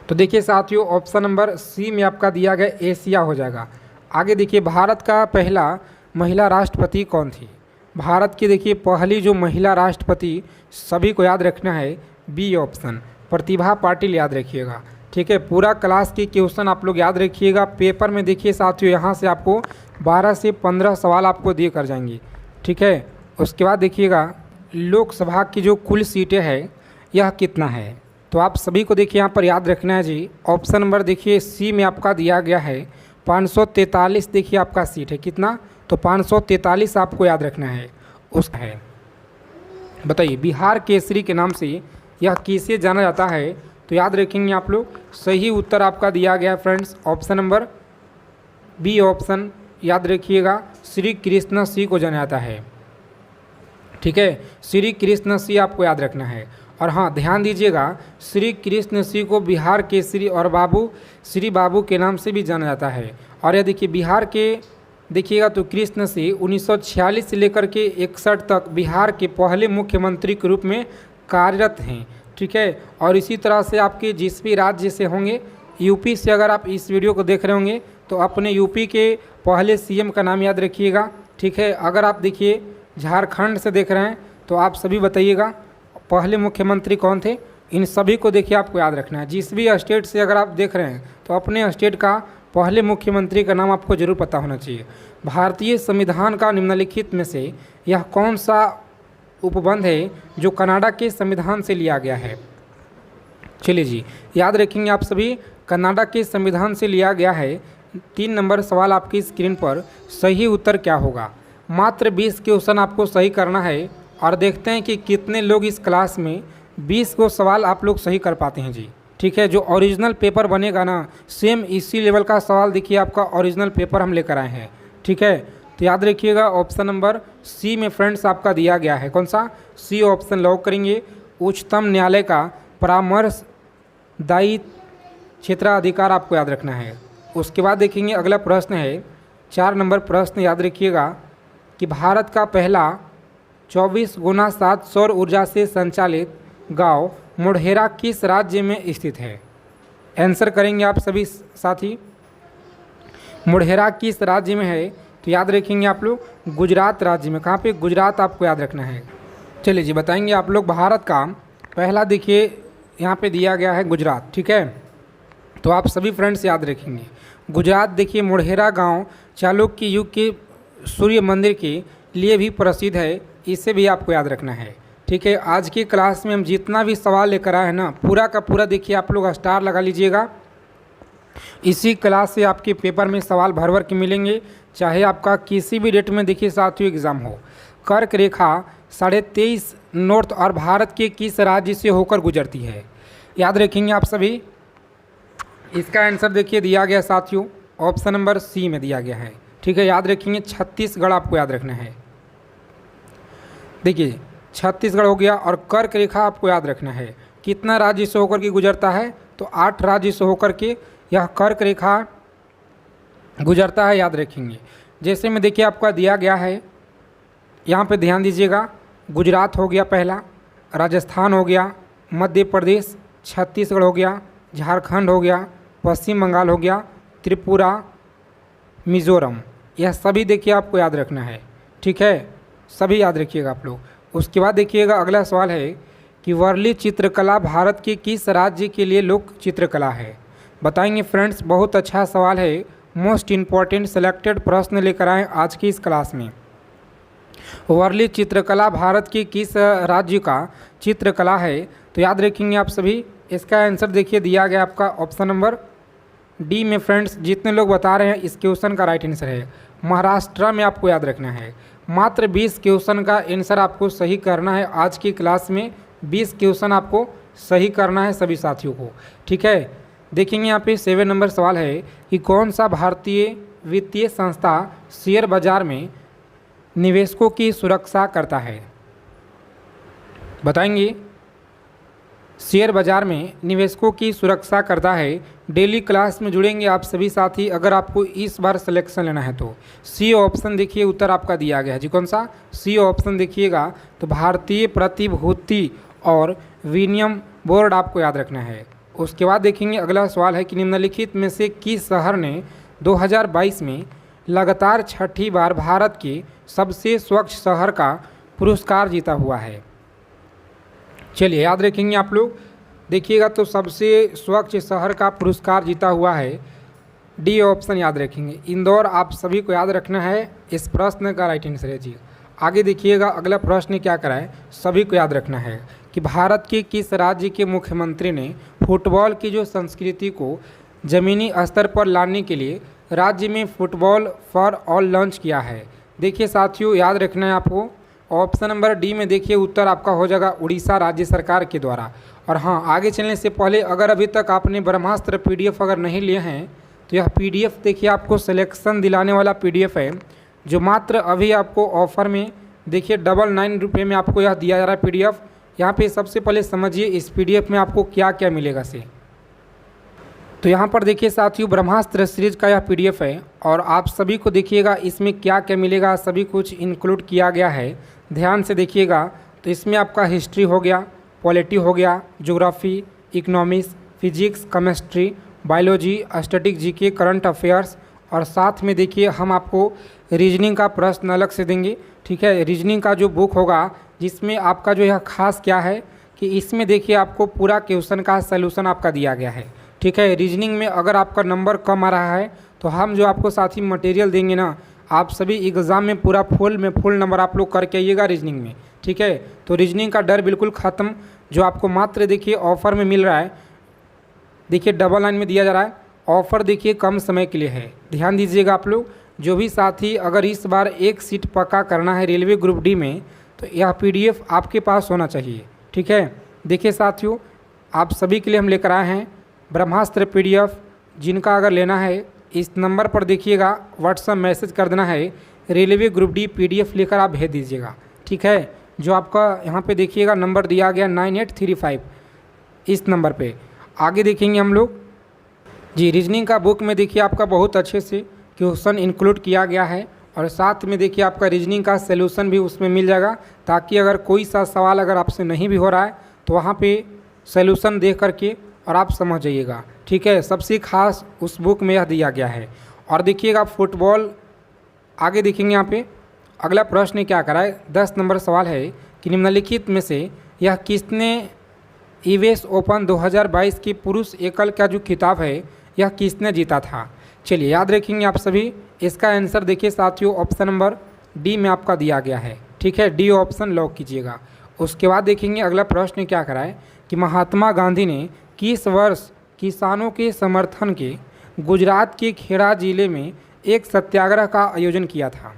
तो देखिए साथियों ऑप्शन नंबर सी में आपका दिया गया एशिया हो जाएगा। आगे देखिए भारत का पहला महिला राष्ट्रपति कौन थी? भारत की देखिए पहली जो महिला राष्ट्रपति सभी को याद रखना है, बी ऑप्शन प्रतिभा पाटिल याद रखिएगा, ठीक है। पूरा क्लास की क्वेश्चन आप लोग याद रखिएगा। पेपर में देखिए साथियों यहाँ से आपको 12 से 15 सवाल आपको दिए कर जाएंगे, ठीक है। उसके बाद देखिएगा लोकसभा की जो कुल सीटें हैं यह कितना है? तो आप सभी को देखिए यहाँ पर याद रखना है जी। ऑप्शन नंबर देखिए सी में आपका दिया गया है 543 देखिए आपका सीट है, कितना? तो 543 आपको याद रखना है। उसका है बताइए बिहार केसरी के नाम से यह किसे जाना जाता है? तो याद रखेंगे आप लोग। सही उत्तर आपका दिया गया है friends, option number B option याद रखिएगा, श्री कृष्ण सिंह को जाना जाता है, ठीक है। श्री कृष्ण सिंह आपको याद रखना है। और हाँ ध्यान दीजिएगा, श्री कृष्ण सिंह को बिहार केसरी और बाबू श्री बाबू के नाम से भी जाना जाता है। और यह देखिए बिहार के देखिएगा तो कृष्ण सिंह 1946 से लेकर के 61 तक बिहार के पहले मुख्यमंत्री के रूप में कार्यरत हैं, ठीक है। और इसी तरह से आपके जिस भी राज्य से होंगे, यूपी से अगर आप इस वीडियो को देख रहे होंगे तो अपने यूपी के पहले सीएम का नाम याद रखिएगा, ठीक है। अगर आप देखिए झारखंड से देख रहे हैं तो आप सभी बताइएगा पहले मुख्यमंत्री कौन थे? इन सभी को देखिए आपको याद रखना है। जिस भी स्टेट से अगर आप देख रहे हैं तो अपने स्टेट का पहले मुख्यमंत्री का नाम आपको जरूर पता होना चाहिए। भारतीय संविधान का निम्नलिखित में से यह कौन सा उपबंध है जो कनाडा के संविधान से लिया गया है? चलिए जी याद रखेंगे आप सभी, कनाडा के संविधान से लिया गया है। 3 नंबर सवाल आपकी स्क्रीन पर, सही उत्तर क्या होगा? मात्र 20 क्वेश्चन आपको सही करना है और देखते हैं कि कितने लोग इस क्लास में 20 को सवाल आप लोग सही कर पाते हैं जी, ठीक है। जो ओरिजिनल पेपर बनेगा ना सेम इसी लेवल का सवाल देखिए आपका ओरिजिनल पेपर हम लेकर आए हैं, ठीक है। तो याद रखिएगा ऑप्शन नंबर सी में फ्रेंड्स आपका दिया गया है, कौन सा? सी ऑप्शन लॉक करेंगे। उच्चतम न्यायालय का परामर्शदायी क्षेत्राधिकार आपको याद रखना है। उसके बाद देखेंगे अगला प्रश्न है 4 नंबर प्रश्न, याद रखिएगा कि भारत का पहला 24x7 सौर ऊर्जा से संचालित गांव मोढेरा किस राज्य में स्थित है? आंसर करेंगे आप सभी साथी। मोढेरा किस राज्य में है? तो याद रखेंगे आप लोग गुजरात राज्य में। कहाँ पे? गुजरात आपको याद रखना है। चलिए जी बताएंगे आप लोग भारत का पहला देखिए यहाँ पे दिया गया है गुजरात, ठीक है। तो आप सभी फ्रेंड्स याद रखेंगे गुजरात देखिए मोढेरा गांव चालुक्य युग के सूर्य मंदिर के लिए भी प्रसिद्ध है, इसे भी आपको याद रखना है, ठीक है, आज की क्लास में हम जितना भी सवाल लेकर आए हैं ना, पूरा का पूरा देखिए आप लोग स्टार लगा लीजिएगा। इसी क्लास से आपके पेपर में सवाल भर भर के मिलेंगे, चाहे आपका किसी भी डेट में देखिए साथियों एग्ज़ाम हो। कर्क रेखा 23.5 नॉर्थ और भारत के किस राज्य से होकर गुजरती है? याद रखेंगे आप सभी। इसका आंसर देखिए दिया गया साथियों, ऑप्शन नंबर सी में दिया गया है। ठीक है, याद रखेंगे छत्तीसगढ़ आपको याद रखना है। देखिए छत्तीसगढ़ हो गया। और कर्क रेखा आपको याद रखना है कितना राज्य से होकर के गुजरता है, तो 8 राज्य से होकर के यह कर्क रेखा गुजरता है, याद रखेंगे। जैसे में देखिए आपका दिया गया है, यहाँ पे ध्यान दीजिएगा। गुजरात हो गया पहला, राजस्थान हो गया, मध्य प्रदेश, छत्तीसगढ़ हो गया, झारखंड हो गया, पश्चिम बंगाल हो गया, त्रिपुरा, मिज़ोरम, यह सभी देखिए आपको याद रखना है। ठीक है, सभी याद रखिएगा आप लोग। उसके बाद देखिएगा अगला सवाल है कि वर्ली चित्रकला भारत के किस राज्य के लिए लोक चित्रकला है? बताएंगे फ्रेंड्स, बहुत अच्छा सवाल है, मोस्ट इम्पॉर्टेंट सेलेक्टेड प्रश्न लेकर आए आज की इस क्लास में। वर्ली चित्रकला भारत के किस राज्य का चित्रकला है? तो याद रखेंगे आप सभी। इसका आंसर देखिए दिया गया आपका ऑप्शन नंबर डी में। फ्रेंड्स, जितने लोग बता रहे हैं इस क्वेश्चन का राइट आंसर है महाराष्ट्र में, आपको याद रखना है। मात्र 20 क्वेश्चन का आंसर आपको सही करना है आज की क्लास में। 20 क्वेश्चन आपको सही करना है सभी साथियों को। ठीक है, देखेंगे यहाँ पे 7 नंबर सवाल है कि कौन सा भारतीय वित्तीय संस्था शेयर बाजार में निवेशकों की सुरक्षा करता है? बताएंगे। शेयर बाजार में निवेशकों की सुरक्षा करता है। डेली क्लास में जुड़ेंगे आप सभी साथी, अगर आपको इस बार सिलेक्शन लेना है तो सी ऑप्शन देखिए उत्तर आपका दिया गया है जी। कौन सा? सी ऑप्शन देखिएगा तो भारतीय प्रतिभूति और विनिमय बोर्ड आपको याद रखना है। उसके बाद देखेंगे अगला सवाल है कि निम्नलिखित में से किस शहर ने 2022 में लगातार छठी बार भारत के सबसे स्वच्छ शहर का पुरस्कार जीता हुआ है? चलिए याद रखेंगे आप लोग, देखिएगा तो सबसे स्वच्छ शहर का पुरस्कार जीता हुआ है, डी ऑप्शन याद रखेंगे, इंदौर। आप सभी को याद रखना है, इस प्रश्न का राइट आंसर है जी। आगे देखिएगा अगला प्रश्न क्या कराए, सभी को याद रखना है कि भारत के किस राज्य के मुख्यमंत्री ने फुटबॉल की जो संस्कृति को ज़मीनी स्तर पर लाने के लिए राज्य में फुटबॉल फॉर ऑल लॉन्च किया है? देखिए साथियों याद रखना है आपको, ऑप्शन नंबर डी में देखिए उत्तर आपका हो जाएगा उड़ीसा राज्य सरकार के द्वारा। और हाँ, आगे चलने से पहले अगर अभी तक आपने ब्रह्मास्त्र पीडीएफ अगर नहीं लिए हैं तो यह पीडीएफ देखिए आपको सिलेक्शन दिलाने वाला पीडीएफ है, जो मात्र अभी आपको ऑफर में देखिए 99 रुपये में आपको यह दिया जा रहा है पीडीएफ। यहाँ पे सबसे पहले समझिए इस पीडीएफ में आपको क्या क्या मिलेगा से। तो यहाँ पर देखिए साथियों ब्रह्मास्त्र सीरीज का यह पीडीएफ है और आप सभी को देखिएगा इसमें क्या क्या मिलेगा, सभी कुछ इंक्लूड किया गया है। ध्यान से देखिएगा तो इसमें आपका हिस्ट्री हो गया, पॉलिटी हो गया, geography, economics, physics, chemistry, biology, static GK, current affairs, और साथ में देखिए हम आपको रीजनिंग का प्रश्न अलग से देंगे। ठीक है, रीजनिंग का जो बुक होगा जिसमें आपका जो यह खास क्या है कि इसमें देखिए आपको पूरा क्वेश्चन का सलूशन आपका दिया गया है। ठीक है, रीजनिंग में अगर आपका नंबर कम आ रहा है तो हम जो आपको साथी मटेरियल देंगे ना, आप सभी एग्ज़ाम में पूरा फुल नंबर आप लोग करके आइएगा रीजनिंग में। ठीक है, तो रीजनिंग का डर बिल्कुल ख़त्म, जो आपको मात्र देखिए ऑफ़र में मिल रहा है, देखिए डबल लाइन में दिया जा रहा है। ऑफ़र देखिए कम समय के लिए है, ध्यान दीजिएगा आप लोग। जो भी साथी अगर इस बार एक सीट पक्का करना है रेलवे ग्रुप डी में तो यह पीडीएफ आपके पास होना चाहिए। ठीक है, देखिए साथियों आप सभी के लिए हम लेकर आए हैं ब्रह्मास्त्र पीडीएफ। जिनका अगर लेना है इस नंबर पर देखिएगा व्हाट्सएप मैसेज कर देना है, रेलवे ग्रुप डी पीडीएफ लेकर आप भेज दीजिएगा। ठीक है, जो आपका यहाँ पे देखिएगा नंबर दिया गया 9835, इस नंबर पे। आगे देखेंगे हम लोग जी, रीजनिंग का बुक में देखिए आपका बहुत अच्छे से क्वेश्चन इंक्लूड किया गया है और साथ में देखिए आपका रीजनिंग का सलूशन भी उसमें मिल जाएगा, ताकि अगर कोई सा सवाल अगर आपसे नहीं भी हो रहा है तो वहाँ पे सलूशन देख करके और आप समझ जाइएगा। ठीक है, सबसे खास उस बुक में यह दिया गया है। और देखिएगा फुटबॉल, आगे देखेंगे यहाँ पे अगला प्रश्न क्या करा है, 10 नंबर सवाल है कि निम्नलिखित में से यह किसने यूएस ओपन 2022 की पुरुष एकल का जो खिताब है यह किसने जीता था? चलिए याद रखेंगे आप सभी, इसका आंसर देखिए साथियों ऑप्शन नंबर डी में आपका दिया गया है। ठीक है, डी ऑप्शन लॉक कीजिएगा। उसके बाद देखेंगे अगला प्रश्न क्या करा है कि महात्मा गांधी ने किस वर्ष किसानों के समर्थन के गुजरात के खेड़ा जिले में एक सत्याग्रह का आयोजन किया था।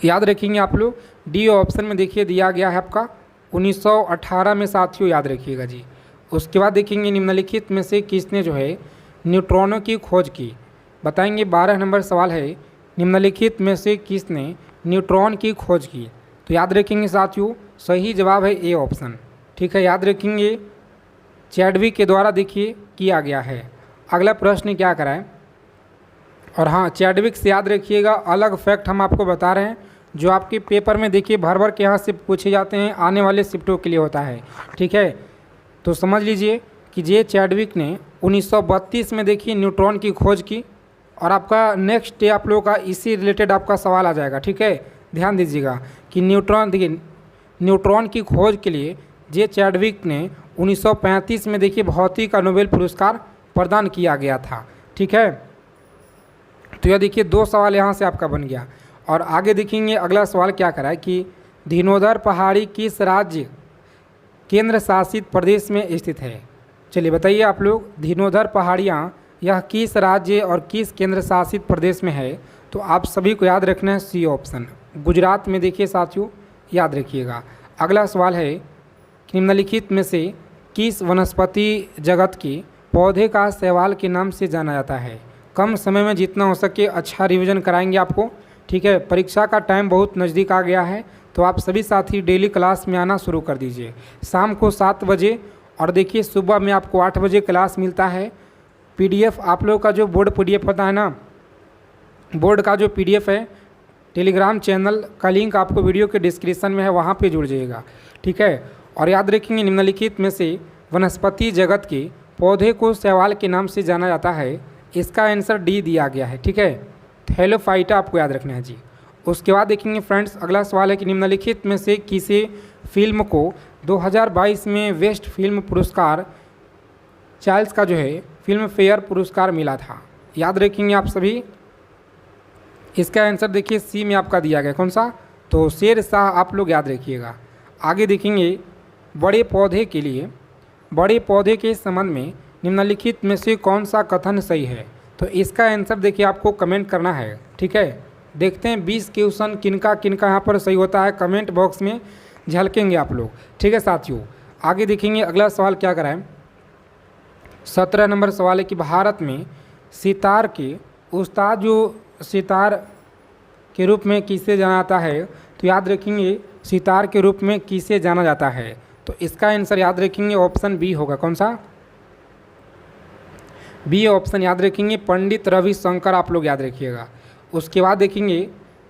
याद रखेंगे आप लोग, डी ऑप्शन में देखिए दिया गया है आपका 1918 में साथियों, याद रखिएगा जी। उसके बाद देखेंगे निम्नलिखित में से किसने जो है न्यूट्रॉनों की खोज की, बताएंगे। 12 नंबर सवाल है, निम्नलिखित में से किसने न्यूट्रॉन की खोज की। तो याद रखेंगे साथियों, सही जवाब है ए ऑप्शन, ठीक है। याद रखेंगे चैडविक के द्वारा देखिए किया गया है। अगला प्रश्न क्या कराए, और हाँ चैडविक से याद रखिएगा अलग फैक्ट हम आपको बता रहे हैं जो आपके पेपर में देखिए भर भर के यहाँ से पूछे जाते हैं, आने वाले शिफ्टों के लिए होता है, ठीक है। तो समझ लीजिए कि जे चैडविक ने 1932 में देखिए न्यूट्रॉन की खोज की, और आपका नेक्स्ट डे आप लोगों का इसी रिलेटेड आपका सवाल आ जाएगा, ठीक है। ध्यान दीजिएगा कि न्यूट्रॉन, देखिए न्यूट्रॉन की खोज के लिए जे चैडविक ने 1935 में देखिए भौतिकी का नोबेल पुरस्कार प्रदान किया गया था, ठीक है। तो यह देखिए 2 सवाल यहाँ से आपका बन गया। और आगे देखेंगे अगला सवाल क्या करा है कि धीनोधर पहाड़ी किस राज्य केंद्र शासित प्रदेश में स्थित है। चलिए बताइए आप लोग, धीनोधर पहाड़ियाँ यह किस राज्य और किस केंद्र शासित प्रदेश में है। तो आप सभी को याद रखना है सी ऑप्शन, गुजरात में देखिए साथियों, याद रखिएगा। अगला सवाल है कि निम्नलिखित में से किस वनस्पति जगत के पौधे का शैवाल के नाम से जाना जाता है। कम समय में जितना हो सके अच्छा रिवीजन कराएंगे आपको, ठीक है। परीक्षा का टाइम बहुत नज़दीक आ गया है, तो आप सभी साथी डेली क्लास में आना शुरू कर दीजिए। शाम को 7 बजे, और देखिए सुबह में आपको 8 बजे क्लास मिलता है। पीडीएफ आप लोग का जो बोर्ड पीडीएफ होता है ना, बोर्ड का जो पीडीएफ है, टेलीग्राम चैनल का लिंक आपको वीडियो के डिस्क्रिप्शन में है, वहाँ पे जुड़ जाइएगा, ठीक है। और याद रखेंगे निम्नलिखित में से वनस्पति जगत के पौधे को शैवाल के नाम से जाना जाता है। इसका आंसर डी दिया गया है, ठीक है। थैलोफाइटा आपको याद रखना है जी। उसके बाद देखेंगे फ्रेंड्स अगला सवाल है कि निम्नलिखित में से किसी फिल्म को 2022 में बेस्ट फिल्म पुरस्कार चार्ल्स का जो है फिल्म फेयर पुरस्कार मिला था। याद रखेंगे आप सभी, इसका आंसर देखिए सी में आपका दिया गया, कौन सा, तो शेर शाह आप लोग याद रखिएगा। आगे देखेंगे बड़े पौधे के लिए, बड़े पौधे के संबंध में निम्नलिखित में से कौन सा कथन सही है। तो इसका आंसर देखिए आपको कमेंट करना है, ठीक है। देखते हैं 20 क्वेश्चन किनका किनका यहाँ पर सही होता है, कमेंट बॉक्स में झलकेंगे आप लोग, ठीक है साथियों। आगे देखेंगे अगला सवाल क्या कराएं। 17 नंबर सवाल है कि भारत में सितार के उस्ताद जो सितार के रूप में किसे जाना जाता है। तो याद रखेंगे सितार के रूप में किसे जाना जाता है। तो इसका आंसर याद रखेंगे ऑप्शन बी होगा, कौन सा, बी ऑप्शन याद रखेंगे, पंडित रविशंकर आप लोग याद रखिएगा। उसके बाद देखेंगे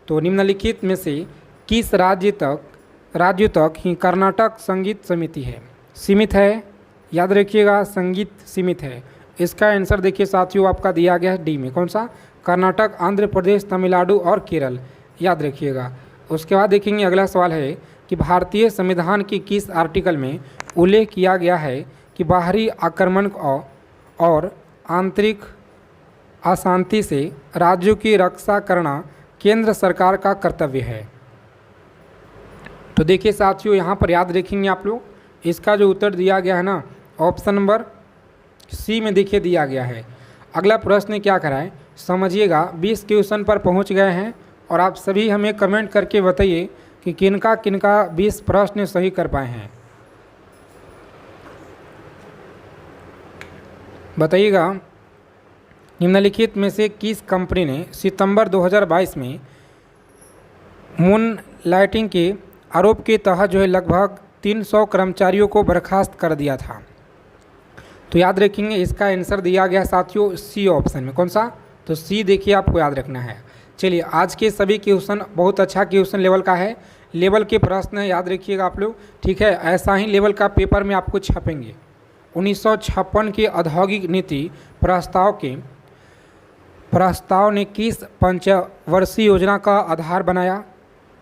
तो निम्नलिखित में से किस राज्य तक ही कर्नाटक संगीत समिति है सीमित है। याद रखिएगा संगीत सीमित है। इसका आंसर देखिए साथियों आपका दिया गया है डी में, कौन सा, कर्नाटक, आंध्र प्रदेश, तमिलनाडु और केरल, याद रखिएगा। उसके बाद देखेंगे अगला सवाल है कि भारतीय संविधान की किस आर्टिकल में उल्लेख किया गया है कि बाहरी आक्रमण और आंतरिक अशांति से राज्यों की रक्षा करना केंद्र सरकार का कर्तव्य है। तो देखिए साथियों यहाँ पर याद रखेंगे आप लोग, इसका जो उत्तर दिया गया है ना ऑप्शन नंबर सी में देखिए दिया गया है। अगला प्रश्न क्या कराए समझिएगा, 20 क्वेश्चन पर पहुँच गए हैं और आप सभी हमें कमेंट करके बताइए कि किनका किनका 20 प्रश्न सही कर पाए हैं, बताइएगा। निम्नलिखित में से किस कंपनी ने सितंबर 2022 में मून लाइटिंग के आरोप के तहत जो है लगभग 300 कर्मचारियों को बर्खास्त कर दिया था। तो याद रखेंगे इसका आंसर दिया गया साथियों सी ऑप्शन में, कौन सा, तो सी देखिए आपको याद रखना है। चलिए आज के सभी क्वेश्चन बहुत अच्छा क्वेश्चन लेवल का है, लेवल के प्रश्न है, याद रखिएगा आप लोग, ठीक है। ऐसा ही लेवल का पेपर में आपको छपेंगे। 1956 के औद्योगिक नीति प्रस्ताव ने किस पंचवर्षीय योजना का आधार बनाया।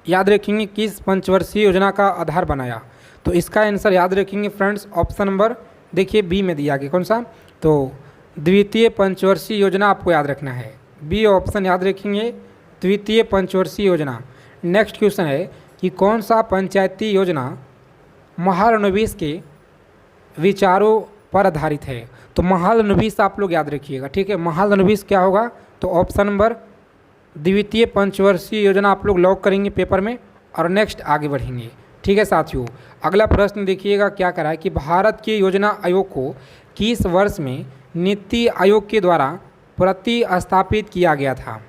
याद रखेंगे किस पंचवर्षीय योजना का आधार बनाया। तो इसका आंसर याद रखेंगे फ्रेंड्स ऑप्शन नंबर देखिए बी में दिया गया, कौन सा, तो द्वितीय पंचवर्षीय योजना आपको याद रखना है, बी ऑप्शन याद रखेंगे द्वितीय पंचवर्षीय योजना। नेक्स्ट क्वेश्चन है कि कौन सा पंचायती योजना महालनोबिस के विचारों पर आधारित है। तो महालनोबिस आप लोग याद रखिएगा, ठीक है। महालनोबिस क्या होगा, तो ऑप्शन नंबर द्वितीय पंचवर्षीय योजना आप लोग लॉक करेंगे पेपर में और नेक्स्ट आगे बढ़ेंगे, ठीक है साथियों। अगला प्रश्न देखिएगा क्या करा है कि भारत के योजना आयोग को किस वर्ष में नीति आयोग के द्वारा प्रतिस्थापित किया गया था।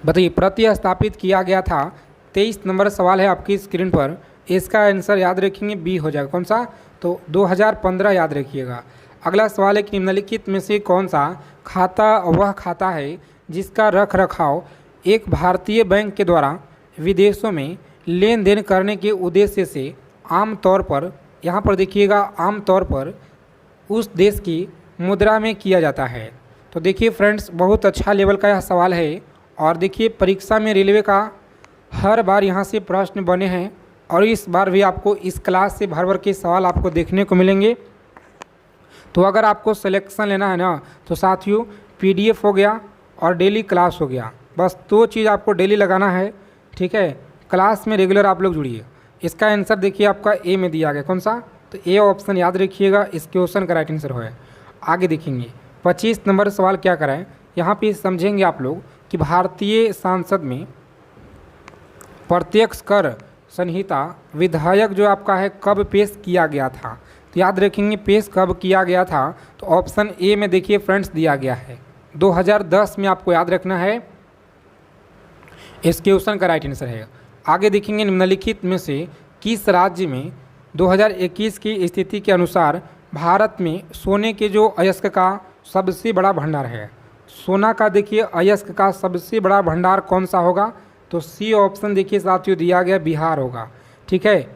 बताइए, प्रतिस्थापित किया गया था। 23 नंबर सवाल है आपकी स्क्रीन पर, इसका आंसर याद रखेंगे बी हो जाएगा। कौन सा, तो 2015 याद रखिएगा। अगला सवाल है कि निम्नलिखित में से कौन सा खाता वह खाता है जिसका रख रखाव एक भारतीय बैंक के द्वारा विदेशों में लेन देन करने के उद्देश्य से आमतौर पर, यहाँ पर देखिएगा, आमतौर पर उस देश की मुद्रा में किया जाता है। तो देखिए फ्रेंड्स, बहुत अच्छा लेवल का यह सवाल है और देखिए परीक्षा में रेलवे का हर बार यहाँ से प्रश्न बने हैं और इस बार भी आपको इस क्लास से भर भर के सवाल आपको देखने को मिलेंगे। तो अगर आपको सिलेक्शन लेना है ना, तो साथियों PDF हो गया और डेली क्लास हो गया, बस 2 चीज़ आपको डेली लगाना है, ठीक है। क्लास में रेगुलर आप लोग जुड़िए। इसका आंसर देखिए आपका ए में दिया गया, कौन सा, तो ए ऑप्शन याद रखिएगा, इस क्वेश्चन का राइट आंसर है। आगे देखेंगे 25 नंबर सवाल क्या कराएं, यहाँ पे समझेंगे आप लोग कि भारतीय संसद में प्रत्यक्ष कर संहिता विधेयक जो आपका है कब पेश किया गया था। तो याद रखेंगे पेश कब किया गया था, तो ऑप्शन ए में देखिए फ्रेंड्स दिया गया है 2010 में, आपको याद रखना है, इस क्वेश्चन का राइट आंसर है। आगे देखेंगे निम्नलिखित में से किस राज्य में 2021 की स्थिति के अनुसार भारत में सोने के जो अयस्क का सबसे बड़ा भंडार है। सोना का देखिए अयस्क का सबसे बड़ा भंडार कौन सा होगा, तो सी ऑप्शन देखिए साथियों दिया गया बिहार होगा, ठीक है,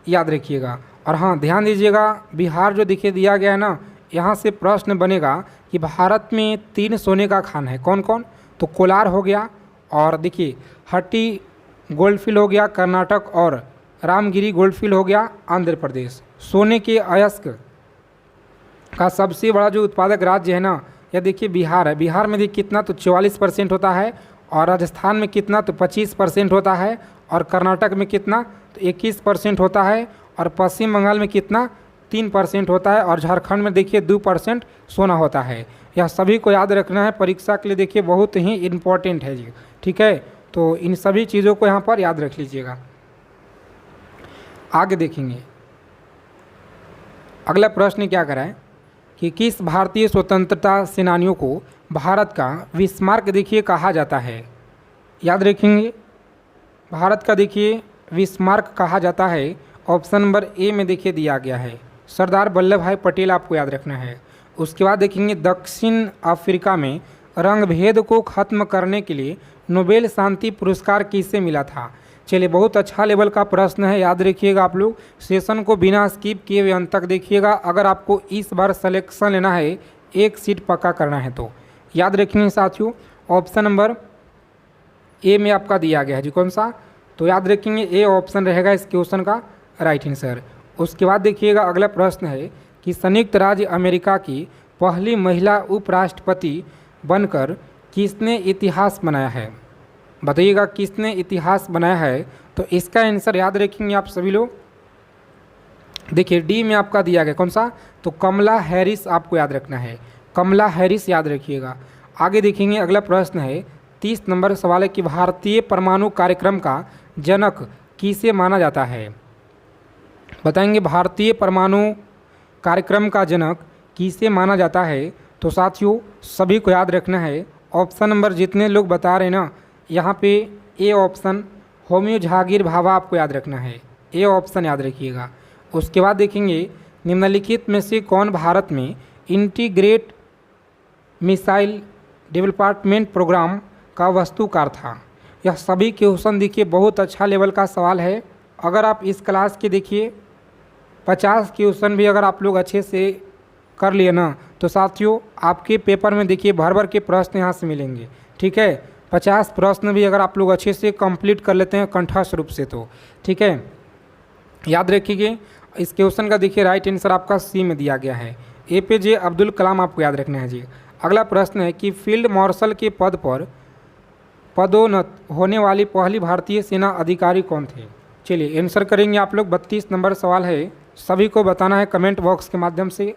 याद रखिएगा। और हाँ ध्यान दीजिएगा, बिहार जो देखिए दिया गया है ना, यहाँ से प्रश्न बनेगा कि भारत में 3 सोने का खान है, कौन कौन, तो कोलार हो गया और देखिए हट्टी गोल्डफील्ड हो गया कर्नाटक और रामगिरी गोल्डफील्ड हो गया आंध्र प्रदेश। सोने के अयस्क का सबसे बड़ा जो उत्पादक राज्य है ना, यह देखिए बिहार है। बिहार में देखिए कितना, तो 44% होता है और राजस्थान में कितना, तो 25% होता है और कर्नाटक में कितना, तो 21% होता है और पश्चिम बंगाल में कितना, 3% होता है और झारखंड में देखिए 2% सोना होता है। यह सभी को याद रखना है, परीक्षा के लिए देखिए बहुत ही इम्पोर्टेंट है जी, ठीक है। तो इन सभी चीज़ों को यहाँ पर याद रख लीजिएगा। आगे देखेंगे अगला प्रश्न क्या कराए कि किस भारतीय स्वतंत्रता सेनानियों को भारत का विस्मार्क देखिए कहा जाता है। याद रखेंगे भारत का देखिए विस्मार्क कहा जाता है, ऑप्शन नंबर ए में देखिए दिया गया है, सरदार वल्लभ भाई पटेल आपको याद रखना है। उसके बाद देखेंगे दक्षिण अफ्रीका में रंग भेद को ख़त्म करने के लिए नोबेल शांति पुरस्कार किसे मिला था। चलिए बहुत अच्छा लेवल का प्रश्न है, याद रखिएगा आप लोग, सेशन को बिना स्किप किए हुए अंत तक देखिएगा। अगर आपको इस बार सिलेक्शन लेना है, 1 सीट पक्का करना है, तो याद रखिए साथियों ऑप्शन नंबर ए में आपका दिया गया है जी, कौन सा, तो याद रखेंगे ए ऑप्शन रहेगा इस क्वेश्चन का राइट आंसर। उसके बाद देखिएगा अगला प्रश्न है कि संयुक्त राज्य अमेरिका की पहली महिला उपराष्ट्रपति बनकर किसने इतिहास बनाया है। बताइएगा किसने इतिहास बनाया है, तो इसका आंसर याद रखेंगे आप सभी लोग। देखिए डी में आपका दिया गया, कौन सा, तो कमला हैरिस आपको याद रखना है, कमला हैरिस याद रखिएगा। आगे देखेंगे अगला प्रश्न है 30 नंबर सवाल है कि भारतीय परमाणु कार्यक्रम का जनक किसे माना जाता है। बताएंगे भारतीय परमाणु कार्यक्रम का जनक किसे माना जाता है, तो साथियों सभी को याद रखना है, ऑप्शन नंबर जितने लोग बता रहे हैं ना, यहाँ पे ए ऑप्शन होमी जहांगीर भाभा आपको याद रखना है, ए ऑप्शन याद रखिएगा। उसके बाद देखेंगे निम्नलिखित में से कौन भारत में इंटीग्रेट मिसाइल डेवलपमेंट प्रोग्राम का वस्तुकार था। यह सभी क्वेश्चन देखिए बहुत अच्छा लेवल का सवाल है। अगर आप इस क्लास के देखिए 50 क्वेश्चन भी अगर आप लोग अच्छे से कर लिए ना, तो साथियों आपके पेपर में देखिए भर भर के प्रश्न यहाँ से मिलेंगे, ठीक है। 50 प्रश्न भी अगर आप लोग अच्छे से कंप्लीट कर लेते हैं कंठस्थ रूप से, तो ठीक है, याद रखिए। इस क्वेश्चन का देखिए राइट आंसर आपका सी में दिया गया है, APJ अब्दुल कलाम आपको याद रखना है जी। अगला प्रश्न है कि फील्ड मार्शल के पद पर पदोन्नत होने वाली पहली भारतीय सेना अधिकारी कौन थे? चलिए आंसर करेंगे आप लोग। 32 नंबर सवाल है, सभी को बताना है कमेंट बॉक्स के माध्यम से।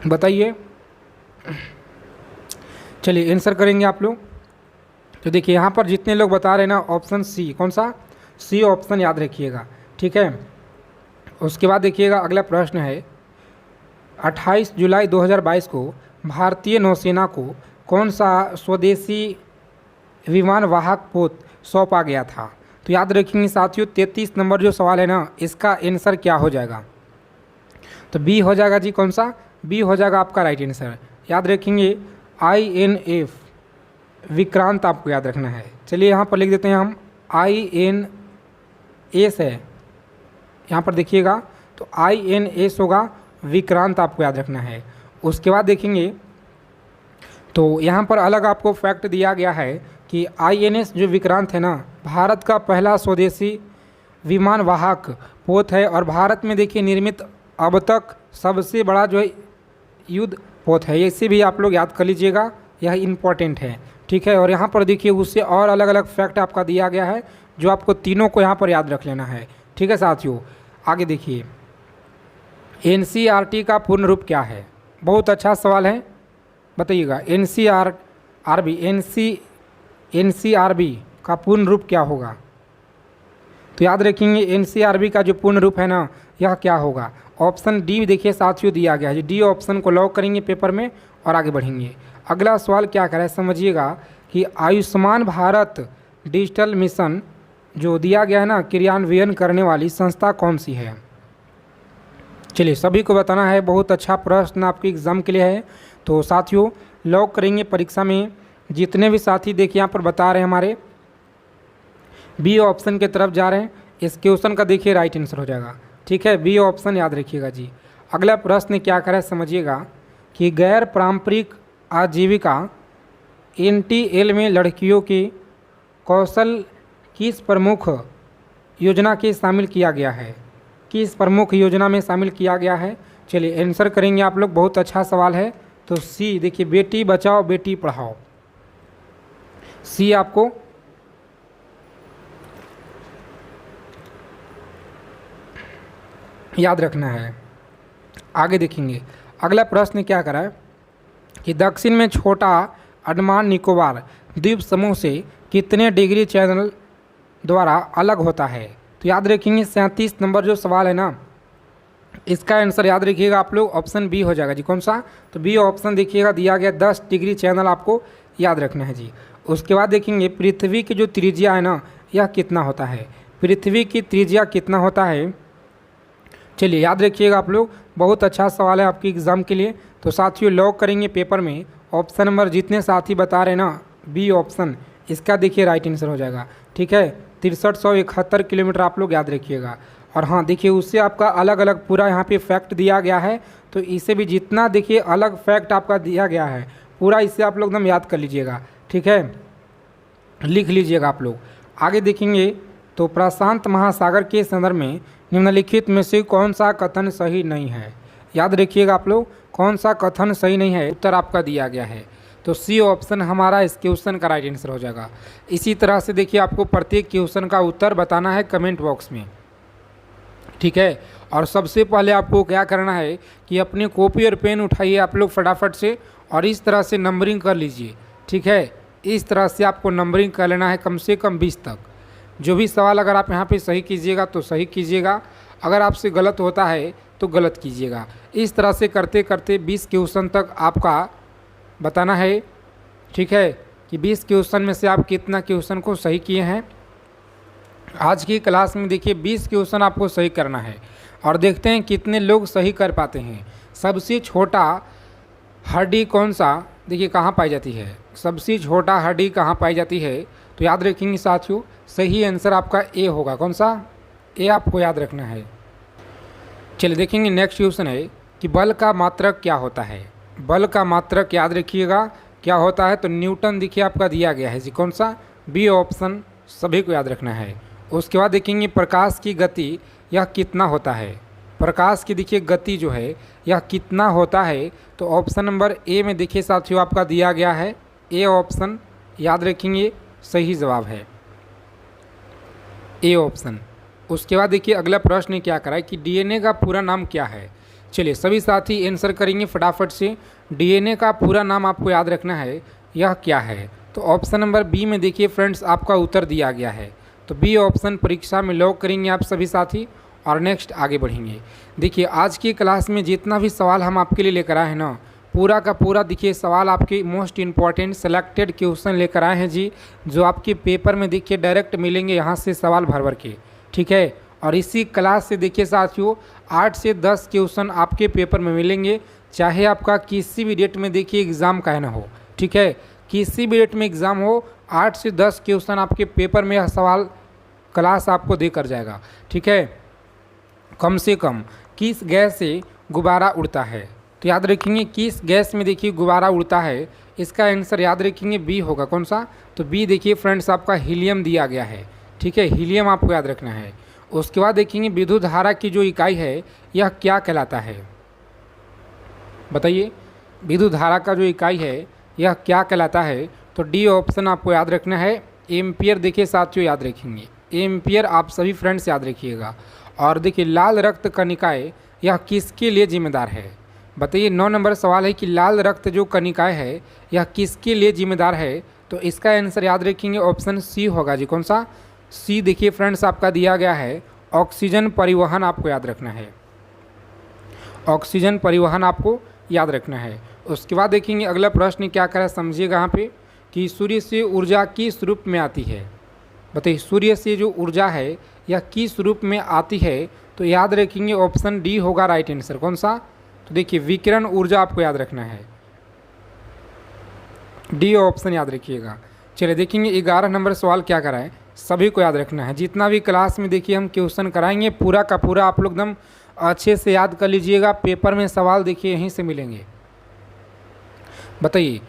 बताइए। चलिए आंसर करेंगे आप लोग। तो देखिए यहाँ पर जितने लोग बता रहे हैं ना, ऑप्शन सी, कौन सा? सी ऑप्शन याद रखिएगा, ठीक है। उसके बाद देखिएगा अगला प्रश्न है, 28 जुलाई 2022 को भारतीय नौसेना को कौन सा स्वदेशी विमान वाहक पोत सौंपा गया था? तो याद रखेंगे साथियों, 33 नंबर जो सवाल है ना, इसका आंसर क्या हो जाएगा? तो बी हो जाएगा जी। कौन सा? बी हो जाएगा आपका राइट आंसर। याद रखेंगे INF विक्रांत आपको याद रखना है। चलिए यहाँ पर लिख देते हैं हम, INS है यहाँ पर देखिएगा, तो INS होगा, विक्रांत आपको याद रखना है। उसके बाद देखेंगे तो यहाँ पर अलग आपको फैक्ट दिया गया है कि INS जो विक्रांत है ना, भारत का पहला स्वदेशी विमान वाहक पोत है और भारत में देखिए निर्मित अब तक सबसे बड़ा जो है युद्ध पोत है। इसे भी आप लोग याद कर लीजिएगा, यह इम्पॉर्टेंट है, ठीक है। और यहाँ पर देखिए उससे और अलग अलग फैक्ट आपका दिया गया है, जो आपको तीनों को यहाँ पर याद रख लेना है, ठीक है साथियों। आगे देखिए, NCERT का पूर्ण रूप क्या है? बहुत अच्छा सवाल है, बताइएगा। NCRB का पूर्ण रूप क्या होगा? तो याद रखेंगे NCRB का जो पूर्ण रूप है ना, यह क्या होगा? ऑप्शन डी देखिए साथियों दिया गया है। डी ऑप्शन को लॉक करेंगे पेपर में और आगे बढ़ेंगे। अगला सवाल क्या कह रहा है समझिएगा कि आयुष्मान भारत डिजिटल मिशन जो दिया गया है ना, क्रियान्वयन करने वाली संस्था कौन सी है? चलिए सभी को बताना है, बहुत अच्छा प्रश्न आपके एग्ज़ाम के लिए है। तो साथियों लॉक करेंगे परीक्षा में। जितने भी साथी देखिए यहाँ पर बता रहे हैं हमारे बी ऑप्शन की तरफ जा रहे हैं, इस क्वेश्चन का देखिए राइट आंसर हो जाएगा, ठीक है। बी ऑप्शन याद रखिएगा जी। अगला प्रश्न क्या कर रहा है समझिएगा कि गैर पारंपरिक आजीविका NTL में लड़कियों के कौशल किस प्रमुख योजना के शामिल किया गया है? किस प्रमुख योजना में शामिल किया गया है? चलिए आंसर करेंगे आप लोग, बहुत अच्छा सवाल है। तो सी देखिए, बेटी बचाओ बेटी पढ़ाओ, सी आपको याद रखना है। आगे देखेंगे अगला प्रश्न क्या करा है कि दक्षिण में छोटा अंडमान निकोबार द्वीप समूह से कितने डिग्री चैनल द्वारा अलग होता है? तो याद रखेंगे 37 नंबर जो सवाल है ना, इसका आंसर याद रखिएगा आप लोग, ऑप्शन बी हो जाएगा जी। कौन सा? तो बी ऑप्शन देखिएगा दिया गया, 10 डिग्री चैनल आपको याद रखना है जी। उसके बाद देखेंगे पृथ्वी की जो त्रिज्या है ना, यह कितना होता है? पृथ्वी की त्रिज्या कितना होता है? चलिए याद रखिएगा आप लोग, बहुत अच्छा सवाल है आपके एग्ज़ाम के लिए। तो साथियों लॉक करेंगे पेपर में। ऑप्शन नंबर जितने साथी बता रहे हैं ना, बी ऑप्शन, इसका देखिए राइट आंसर हो जाएगा, ठीक है। 6371 किलोमीटर आप लोग याद रखिएगा। और हाँ देखिए उससे आपका अलग अलग पूरा यहाँ पे फैक्ट दिया गया है, तो इसे भी जितना देखिए अलग फैक्ट आपका दिया गया है पूरा, इससे आप लोग एकदम याद कर लीजिएगा, ठीक है, लिख लीजिएगा आप लोग। आगे देखेंगे तो प्रशांत महासागर के संदर्भ में निम्नलिखित में से कौन सा कथन सही नहीं है? याद रखिएगा आप लोग, कौन सा कथन सही नहीं है? उत्तर आपका दिया गया है, तो सी ऑप्शन हमारा इस क्वेश्चन का राइट आंसर हो जाएगा। इसी तरह से देखिए आपको प्रत्येक क्वेश्चन का उत्तर बताना है कमेंट बॉक्स में, ठीक है। और सबसे पहले आपको क्या करना है कि अपनी कॉपी और पेन उठाइए आप लोग फटाफट से, और इस तरह से नंबरिंग कर लीजिए, ठीक है। इस तरह से आपको नंबरिंग कर लेना है कम से कम 20 तक। जो भी सवाल अगर आप यहाँ पे सही कीजिएगा तो सही कीजिएगा, अगर आपसे गलत होता है तो गलत कीजिएगा। इस तरह से करते करते 20 क्वेश्चन तक आपका बताना है, ठीक है, कि 20 क्वेश्चन में से आप कितना क्वेश्चन को सही किए हैं। आज की क्लास में देखिए 20 क्वेश्चन आपको सही करना है और देखते हैं कितने लोग सही कर पाते हैं। सबसे छोटा हड्डी कौन सा देखिए कहाँ पाई जाती है? सबसे छोटा हड्डी कहाँ पाई जाती है? तो याद रखेंगे साथियों, सही आंसर आपका ए होगा। कौन सा? ए आपको याद रखना है। चलिए देखेंगे नेक्स्ट क्वेश्चन है कि बल का मात्रक क्या होता है? बल का मात्रक याद रखिएगा क्या होता है? तो न्यूटन देखिए आपका दिया गया है जी। कौन सा? बी ऑप्शन सभी को याद रखना है। उसके बाद देखेंगे प्रकाश की गति यह कितना होता है? प्रकाश की देखिए गति जो है यह कितना होता है, तो ऑप्शन नंबर ए में देखिए साथियों आपका दिया गया है, ए ऑप्शन याद रखेंगे सही जवाब है, ए ऑप्शन। उसके बाद देखिए अगला प्रश्न क्या करा है कि डीएनए का पूरा नाम क्या है। चलिए सभी साथी आंसर करेंगे फटाफट से। डीएनए का पूरा नाम आपको याद रखना है, यह क्या है, तो ऑप्शन नंबर बी में देखिए फ्रेंड्स आपका उत्तर दिया गया है, तो बी ऑप्शन परीक्षा में लॉक करेंगे आप सभी साथी और नेक्स्ट आगे बढ़ेंगे। देखिए आज की क्लास में जितना भी सवाल हम आपके लिए लेकर आए हैं ना, पूरा का पूरा देखिए सवाल आपके मोस्ट इंपॉर्टेंट सेलेक्टेड क्वेश्चन लेकर आए हैं जी, जो आपके पेपर में देखिए डायरेक्ट मिलेंगे यहाँ से सवाल भर भर के, ठीक है। और इसी क्लास से देखिए साथियों 8 से 10 क्वेश्चन आपके पेपर में मिलेंगे, चाहे आपका किसी भी डेट में देखिए एग्ज़ाम का ना हो, ठीक है, किसी भी डेट में एग्ज़ाम हो, 8 से 10 क्वेश्चन आपके पेपर में यह सवाल क्लास आपको देकर जाएगा, ठीक है। कम से कम किस गैस से गुब्बारा उड़ता है, तो याद रखेंगे किस गैस में देखिए गुब्बारा उड़ता है, इसका आंसर याद रखेंगे बी होगा। कौन सा, तो बी देखिए फ्रेंड्स आपका हीलियम दिया गया है, ठीक है, हीलियम आपको याद रखना है। उसके बाद देखेंगे विद्युत धारा की जो इकाई है यह क्या कहलाता है, बताइए विद्युत धारा का जो इकाई है यह क्या कहलाता है, तो डी ऑप्शन आपको याद रखना है, एम्पियर देखिए साथियों याद रखेंगे, एम्पियर आप सभी फ्रेंड्स याद रखिएगा। और देखिए लाल रक्त कणिकाएँ यह किसके लिए जिम्मेदार है, बताइए 9 नंबर सवाल है कि लाल रक्त जो कणिकाएँ है यह किसके लिए जिम्मेदार है, तो इसका आंसर याद रखेंगे ऑप्शन सी होगा जी। कौन सा, सी देखिए फ्रेंड्स आपका दिया गया है, ऑक्सीजन परिवहन आपको याद रखना है, ऑक्सीजन परिवहन आपको याद रखना है। उसके बाद देखेंगे अगला प्रश्न क्या करा समझिएगा यहाँ पे कि सूर्य से ऊर्जा किस रूप में आती है, बताइए सूर्य से जो ऊर्जा है यह किस रूप में आती है, तो याद रखेंगे ऑप्शन डी होगा राइट आंसर। कौन सा, तो देखिए विकिरण ऊर्जा आपको याद रखना है, डी ऑप्शन याद रखिएगा। चलिए देखेंगे 11 नंबर सवाल क्या करा है, सभी को याद रखना है, जितना भी क्लास में देखिए हम क्वेश्चन कराएंगे पूरा का पूरा आप लोग एकदम अच्छे से याद कर लीजिएगा, पेपर में सवाल देखिए यहीं से मिलेंगे। बताइए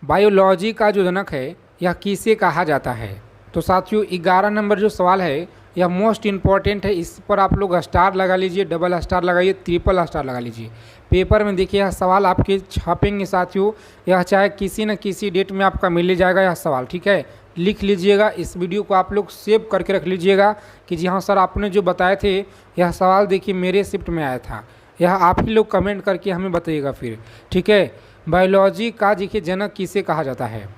बायोलॉजी का जो जनक है यह किसे कहा जाता है, तो साथियों 11 नंबर जो सवाल है यह मोस्ट इम्पॉर्टेंट है, इस पर आप लोग स्टार लगा लीजिए, डबल स्टार लगाइए, ट्रिपल स्टार लगा लीजिए। पेपर में देखिए यह सवाल आपके छापेंगे साथियों, यह चाहे किसी न किसी डेट में आपका मिल जाएगा यह सवाल, ठीक है। लिख लीजिएगा, इस वीडियो को आप लोग सेव करके रख लीजिएगा कि जी हाँ सर आपने जो बताए थे यह सवाल देखिए मेरे शिफ्ट में आया था, यह आप ही लोग कमेंट करके हमें बताइएगा फिर, ठीक है। बायोलॉजी का देखिए जनक किसे कहा जाता है,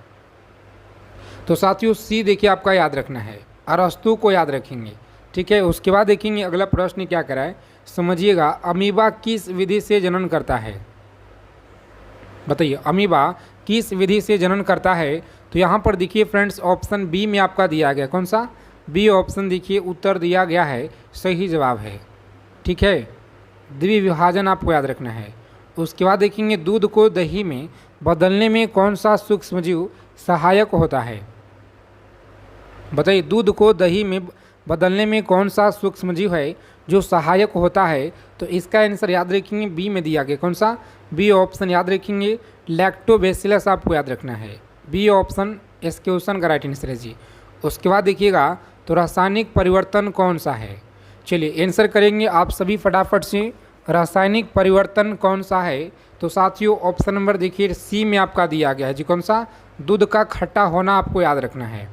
तो साथियों सी देखिए आपका याद रखना है, अरस्तु को याद रखेंगे, ठीक है। उसके बाद देखेंगे अगला प्रश्न क्या करा है समझिएगा, अमीबा किस विधि से जनन करता है, बताइए अमीबा किस विधि से जनन करता है, तो यहाँ पर देखिए फ्रेंड्स ऑप्शन बी में आपका दिया गया, कौन सा, बी ऑप्शन देखिए उत्तर दिया गया है, सही जवाब है, ठीक है, द्विविभाजन आपको याद रखना है। उसके बाद देखेंगे दूध को दही में बदलने में कौन सा सूक्ष्मजीव सहायक होता है, बताइए दूध को दही में बदलने में कौन सा सूक्ष्मजीव है जो सहायक होता है, तो इसका आंसर याद रखेंगे बी में दिया गया, कौन सा, बी ऑप्शन याद रखेंगे, लैक्टोबैसिलस आपको याद रखना है, बी ऑप्शन इस क्वेश्चन का राइट आंसर है जी। उसके बाद देखिएगा तो रासायनिक परिवर्तन कौन सा है, चलिए आंसर करेंगे आप सभी फटाफट से, रासायनिक परिवर्तन कौन सा है, तो साथियों ऑप्शन नंबर देखिए सी में आपका दिया गया है जी, कौन सा, दूध का खट्टा होना आपको याद रखना है।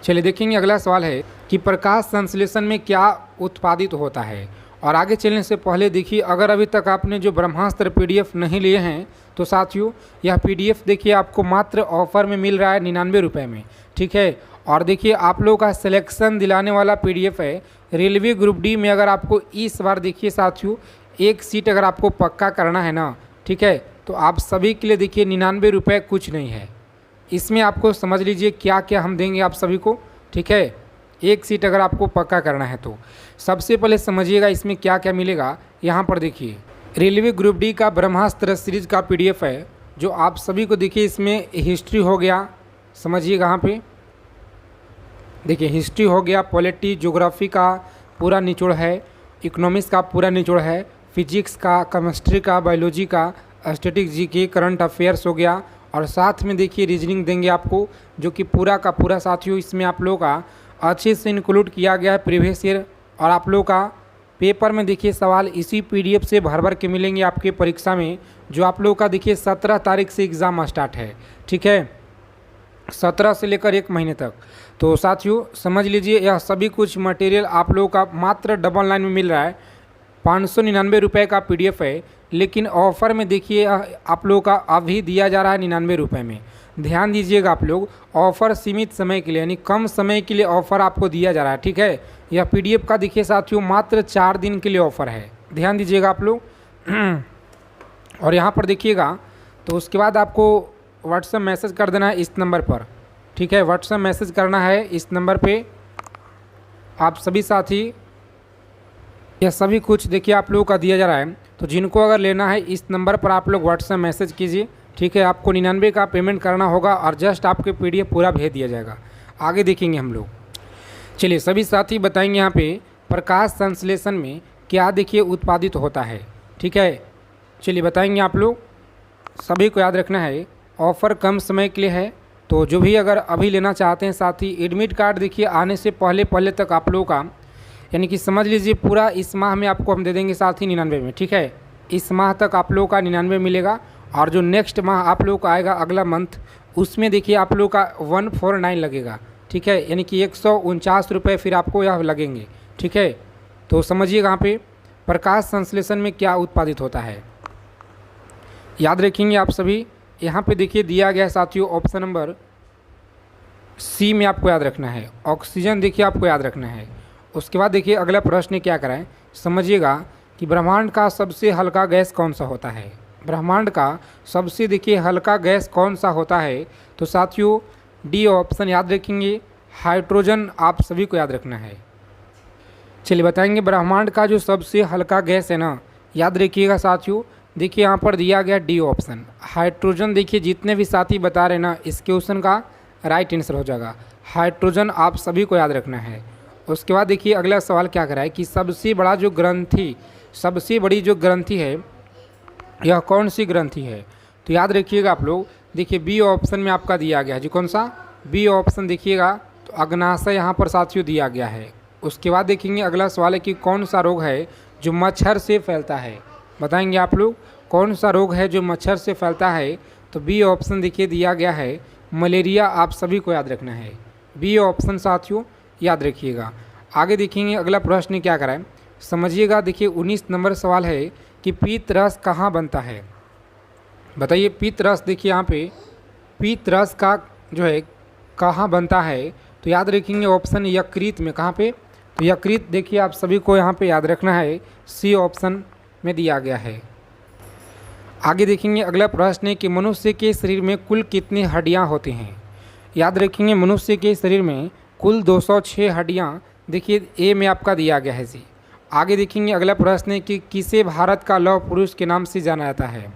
चलिए देखेंगे अगला सवाल है कि प्रकाश संश्लेषण में क्या उत्पादित होता है, और आगे चलने से पहले देखिए अगर अभी तक आपने जो ब्रह्मास्त्र पीडीएफ नहीं लिए हैं तो साथियों यह पीडीएफ देखिए आपको मात्र ऑफर में मिल रहा है 99 रुपये में, ठीक है। और देखिए आप लोगों का सिलेक्शन दिलाने वाला पीडीएफ है, रेलवे ग्रुप डी में अगर आपको इस बार देखिए साथियों एक सीट अगर आपको पक्का करना है ना, ठीक है, तो आप सभी के लिए देखिए 99 रुपये कुछ नहीं है, इसमें आपको समझ लीजिए क्या क्या हम देंगे आप सभी को, ठीक है। एक सीट अगर आपको पक्का करना है तो सबसे पहले समझिएगा इसमें क्या क्या मिलेगा। यहाँ पर देखिए रेलवे ग्रुप डी का ब्रह्मास्त्र सीरीज का पीडीएफ है जो आप सभी को देखिए, इसमें हिस्ट्री हो गया, समझिएगा यहाँ पे देखिए हिस्ट्री हो गया, पॉलिटी ज्योग्राफी का पूरा निचोड़ है, इकोनॉमिक्स का पूरा निचोड़ है, फिजिक्स का, केमिस्ट्री का, बायोलॉजी का, स्टैटिक जीके, करंट अफेयर्स हो गया, और साथ में देखिए रीजनिंग देंगे आपको जो कि पूरा का पूरा साथियों इसमें आप लोगों का अच्छे से इंक्लूड किया गया है प्रीवियस ईयर और आप लोगों का पेपर में देखिए सवाल इसी पीडीएफ से भर भर के मिलेंगे आपके परीक्षा में, जो आप लोगों का देखिए 17 तारीख से एग्ज़ाम स्टार्ट है, ठीक है, 17 से लेकर 1 महीने तक। तो साथियों समझ लीजिए यह सभी कुछ मटेरियल आप लोगों का मात्र डबल लाइन में मिल रहा है। 599 रुपये का पीडीएफ है, लेकिन ऑफ़र में देखिए आप लोगों का अभी दिया जा रहा है 99 रुपये में। ध्यान दीजिएगा आप लोग, ऑफ़र सीमित समय के लिए यानी कम समय के लिए ऑफ़र आपको दिया जा रहा है, ठीक है। यह पीडीएफ का देखिए साथियों मात्र 4 दिन के लिए ऑफ़र है, ध्यान दीजिएगा आप लोग। और यहाँ पर देखिएगा तो उसके बाद आपको व्हाट्सएप मैसेज कर देना है इस नंबर पर, ठीक है। व्हाट्सएप मैसेज करना है इस नंबर पे आप सभी साथी, यह सभी कुछ देखिए आप लोगों का दिया जा रहा है। तो जिनको अगर लेना है इस नंबर पर आप लोग व्हाट्सएप मैसेज कीजिए, ठीक है। आपको 99 का पेमेंट करना होगा और जस्ट आपके पीडीएफ पूरा भेज दिया जाएगा। आगे देखेंगे हम लोग। चलिए सभी साथी बताएंगे यहाँ पे प्रकाश संश्लेषण में क्या देखिए उत्पादित होता है, ठीक है। चलिए बताएंगे आप लोग, सभी को याद रखना है ऑफ़र कम समय के लिए है। तो जो भी अगर अभी लेना चाहते हैं साथी, एडमिट कार्ड देखिए आने से पहले तक आप लोगों का यानी कि समझ लीजिए पूरा इस माह में आपको हम दे देंगे साथी 99 में, ठीक है। इस माह तक आप लोगों का 99 मिलेगा और जो नेक्स्ट माह आप लोगों का आएगा अगला मंथ, उसमें देखिए आप लोगों का 149 लगेगा, ठीक है, यानी कि 149 रुपये फिर आपको यह लगेंगे, ठीक है। तो समझिएगा यहाँ पे प्रकाश संश्लेषण में क्या उत्पादित होता है, याद रखेंगे आप सभी। यहाँ पे देखिए दिया गया है साथियों ऑप्शन नंबर सी में आपको याद रखना है, ऑक्सीजन देखिए आपको याद रखना है। उसके बाद देखिए अगला प्रश्न क्या कराएं, समझिएगा कि ब्रह्मांड का सबसे हल्का गैस कौन सा होता है। ब्रह्मांड का सबसे देखिए हल्का गैस कौन सा होता है, तो साथियों डी ऑप्शन याद रखेंगे, हाइड्रोजन आप सभी को याद रखना है। चलिए बताएंगे ब्रह्मांड का जो सबसे हल्का गैस है ना, याद रखिएगा साथियों, देखिए यहाँ पर दिया गया डी ऑप्शन हाइड्रोजन। देखिए जितने भी साथी बता रहे ना इस क्वेश्चन का राइट आंसर हो जाएगा हाइड्रोजन, आप सभी को याद रखना है। उसके बाद देखिए अगला सवाल क्या कराए कि सबसे बड़ी जो ग्रंथि है यह कौन सी ग्रंथि है। तो याद रखिएगा आप लोग, देखिए बी ऑप्शन में आपका दिया गया है जी, कौन सा बी ऑप्शन देखिएगा, तो अग्नाशय यहाँ पर साथियों दिया गया है। उसके बाद देखेंगे अगला सवाल है कि कौन सा रोग है जो मच्छर से फैलता है। बताएंगे आप लोग कौन सा रोग है जो मच्छर से फैलता है, तो बी ऑप्शन देखिए दिया गया है मलेरिया, आप सभी को याद रखना है बी ऑप्शन साथियों, याद रखिएगा। आगे देखेंगे अगला प्रश्न क्या कराएं, समझिएगा। देखिए 19 नंबर सवाल है कि पीत रस कहाँ बनता है। बताइए पीत रस देखिए यहाँ पे पीत रस का जो है कहाँ बनता है, तो याद रखेंगे ऑप्शन यकृत में। कहाँ पे, तो यकृत देखिए आप सभी को यहाँ पे याद रखना है, सी ऑप्शन में दिया गया है। आगे देखेंगे अगला प्रश्न है कि मनुष्य के शरीर में कुल कितनी हड्डियाँ होती हैं। याद रखेंगे मनुष्य के शरीर में कुल 206 हड्डियाँ देखिए ए में आपका दिया गया है जी। आगे देखेंगे अगला प्रश्न है कि किसे भारत का लौह पुरुष के नाम से जाना जाता है।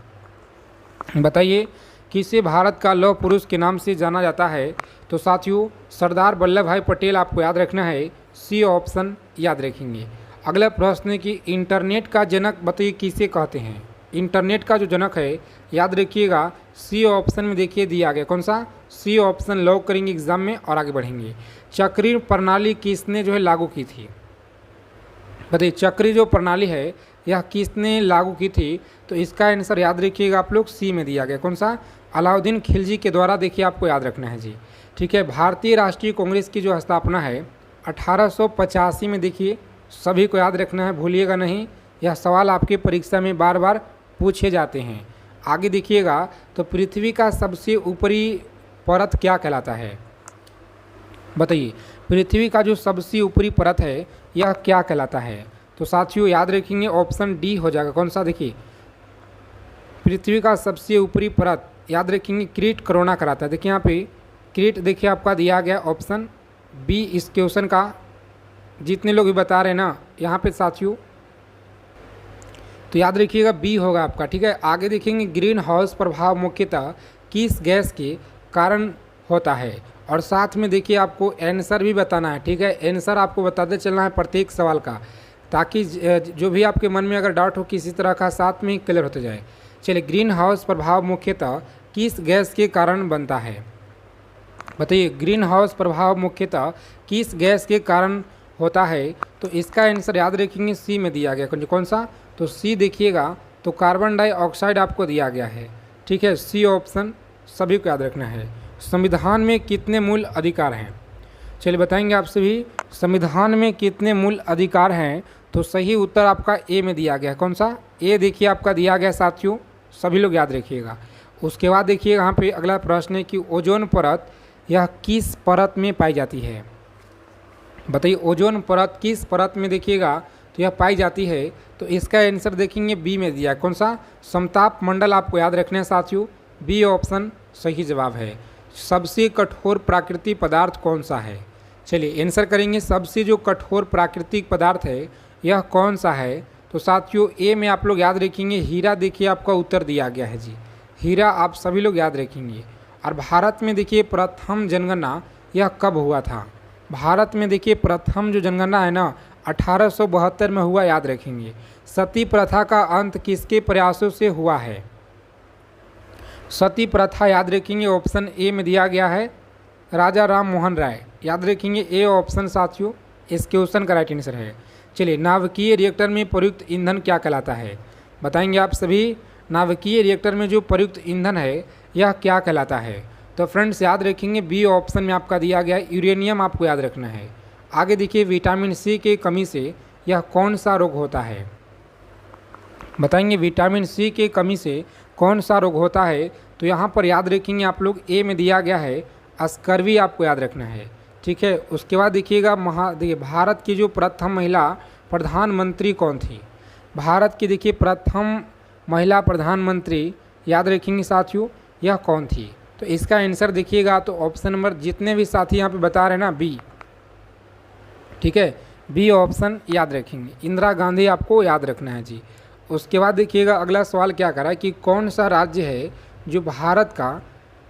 बताइए किसे भारत का लौह पुरुष के नाम से जाना जाता है, तो साथियों सरदार वल्लभ भाई पटेल आपको याद रखना है, सी ऑप्शन याद रखेंगे। अगला प्रश्न है कि इंटरनेट का जनक बताइए किसे कहते हैं। इंटरनेट का जो जनक है याद रखिएगा, सी ऑप्शन में देखिए दिया गया, कौन सा सी ऑप्शन लॉक करेंगे एग्जाम में और आगे बढ़ेंगे। चक्रीय प्रणाली किसने जो है लागू की थी। बताइए चक्रीय जो प्रणाली है यह किसने लागू की थी, तो इसका आंसर याद रखिएगा आप लोग, सी में दिया गया, कौन सा अलाउद्दीन खिलजी के द्वारा देखिए आपको याद रखना है जी, ठीक है। भारतीय राष्ट्रीय कांग्रेस की जो स्थापना है 1885 में देखिए सभी को याद रखना है, भूलिएगा नहीं, यह सवाल आपके परीक्षा में बार बार पूछे जाते हैं। आगे देखिएगा तो पृथ्वी का सबसे ऊपरी परत क्या कहलाता है। बताइए पृथ्वी का जो सबसे ऊपरी परत है यह क्या कहलाता है, तो साथियों याद रखेंगे ऑप्शन डी हो जाएगा, कौन सा देखिए पृथ्वी का सबसे ऊपरी परत याद रखेंगे क्रीट करोना कराता है। देखिए यहाँ पे क्रीट देखिए आपका दिया गया ऑप्शन बी इस क्वेश्चन का, जितने लोग भी बता रहे हैं ना यहाँ पे साथियों, तो याद रखिएगा बी होगा आपका, ठीक है। आगे देखेंगे ग्रीन हाउस प्रभाव मुख्यतः किस गैस के कारण होता है, और साथ में देखिए आपको आंसर भी बताना है, ठीक है। आंसर आपको बताते चलना है प्रत्येक सवाल का, ताकि जो भी आपके मन में अगर डाउट हो किसी तरह का साथ में क्लियर होते जाए। चलिए ग्रीन हाउस प्रभाव मुख्यतः किस गैस के कारण बनता है। बताइए ग्रीन हाउस प्रभाव मुख्यतः किस गैस के कारण होता है, तो इसका आंसर याद रखेंगे सी में दिया गया। कौन सा? तो सी देखिएगा तो कार्बन डाइऑक्साइड आपको दिया गया है। ठीक है, सी ऑप्शन सभी को याद रखना है। संविधान में कितने मूल अधिकार हैं? चलिए बताएंगे आप सभी, संविधान में कितने मूल अधिकार हैं? तो सही उत्तर आपका ए में दिया गया है। कौन सा? ए देखिए आपका दिया गया साथियों, सभी लोग याद रखिएगा। उसके बाद देखिए यहाँ पे अगला प्रश्न है कि ओजोन परत यह किस परत में पाई जाती है? बताइए, ओजोन परत किस परत में देखिएगा तो यह पाई जाती है? तो इसका आंसर देखेंगे बी में दिया है। कौन सा? समताप मंडल आपको याद रखना है साथियों, बी ऑप्शन सही जवाब है। सबसे कठोर प्राकृतिक पदार्थ कौन सा है? चलिए आंसर करेंगे, सबसे जो कठोर प्राकृतिक पदार्थ है यह कौन सा है? तो साथियों ए में आप लोग याद रखेंगे हीरा, देखिए आपका उत्तर दिया गया है जी, हीरा आप सभी लोग याद रखेंगे। और भारत में देखिए प्रथम जनगणना यह कब हुआ था? भारत में देखिए प्रथम जो जनगणना है ना 1872 में हुआ, याद रखेंगे। सती प्रथा का अंत किसके प्रयासों से हुआ है? सती प्रथा याद रखेंगे ऑप्शन ए में दिया गया है, राजा राम मोहन राय, याद रखेंगे ए ऑप्शन साथियों इस क्वेश्चन का राइट आंसर है। चलिए, नाभिकीय रिएक्टर में प्रयुक्त ईंधन क्या कहलाता है? बताएंगे आप सभी, नाभिकीय रिएक्टर में जो प्रयुक्त ईंधन है यह क्या कहलाता है? तो फ्रेंड्स याद रखेंगे बी ऑप्शन में आपका दिया गया है, यूरेनियम आपको याद रखना है। आगे देखिए, विटामिन सी की कमी से यह कौन सा रोग होता है? बताएंगे विटामिन सी की कमी से कौन सा रोग होता है? तो यहाँ पर याद रखेंगे आप लोग ए में दिया गया है, स्कर्वी आपको याद रखना है। ठीक है, उसके बाद देखिएगा देखिए भारत की जो प्रथम महिला प्रधानमंत्री कौन थी? भारत की देखिए प्रथम महिला प्रधानमंत्री याद रखेंगे साथियों यह कौन थी? तो इसका आंसर देखिएगा तो ऑप्शन नंबर जितने भी साथी यहाँ पे बता रहे हैं ना बी, ठीक है, बी ऑप्शन याद रखेंगे, इंदिरा गांधी आपको याद रखना है जी। उसके बाद देखिएगा अगला सवाल क्या करा कि कौन सा राज्य है जो भारत का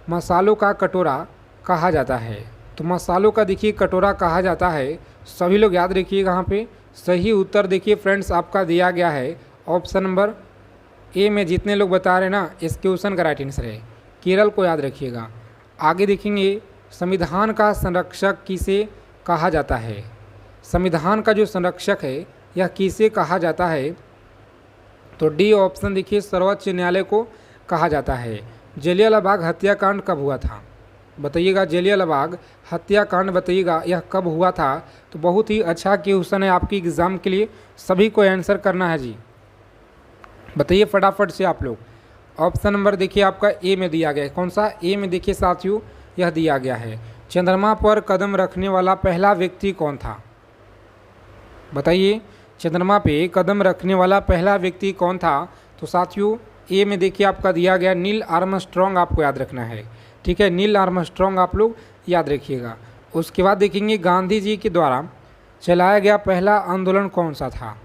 मसालों का कटोरा कहा जाता है? तो मसालों का देखिए कटोरा कहा जाता है, सभी लोग याद रखिएगा। यहाँ पे सही उत्तर देखिए फ्रेंड्स आपका दिया गया है ऑप्शन नंबर ए में, जितने लोग बता रहे हैं ना इस क्वेश्चन का राइट आंसर है, केरल को याद रखिएगा। आगे देखेंगे संविधान का संरक्षक किसे कहा जाता है? संविधान का जो संरक्षक है यह किसे कहा जाता है? तो डी ऑप्शन देखिए सर्वोच्च न्यायालय को कहा जाता है। जलियांवाला बाग हत्याकांड कब हुआ था? बताइएगा, जलियांवाला बाग हत्याकांड बताइएगा यह कब हुआ था? तो बहुत ही अच्छा क्वेश्चन है आपकी एग्ज़ाम के लिए, सभी को आंसर करना है जी। बताइए फटाफट से आप लोग। ऑप्शन नंबर देखिए आपका ए में दिया गया है। कौन सा? ए में देखिए साथियों यह दिया गया है, चंद्रमा पर कदम रखने वाला पहला व्यक्ति कौन था? बताइए, चंद्रमा पे कदम रखने वाला पहला व्यक्ति कौन था? तो साथियों ए में देखिए आपका दिया गया नील आर्मस्ट्रॉन्ग आपको याद रखना है। ठीक है, नील आर्मस्ट्रॉन्ग आप लोग याद रखिएगा। उसके बाद देखेंगे गांधी जी के द्वारा चलाया गया पहला आंदोलन कौन सा था?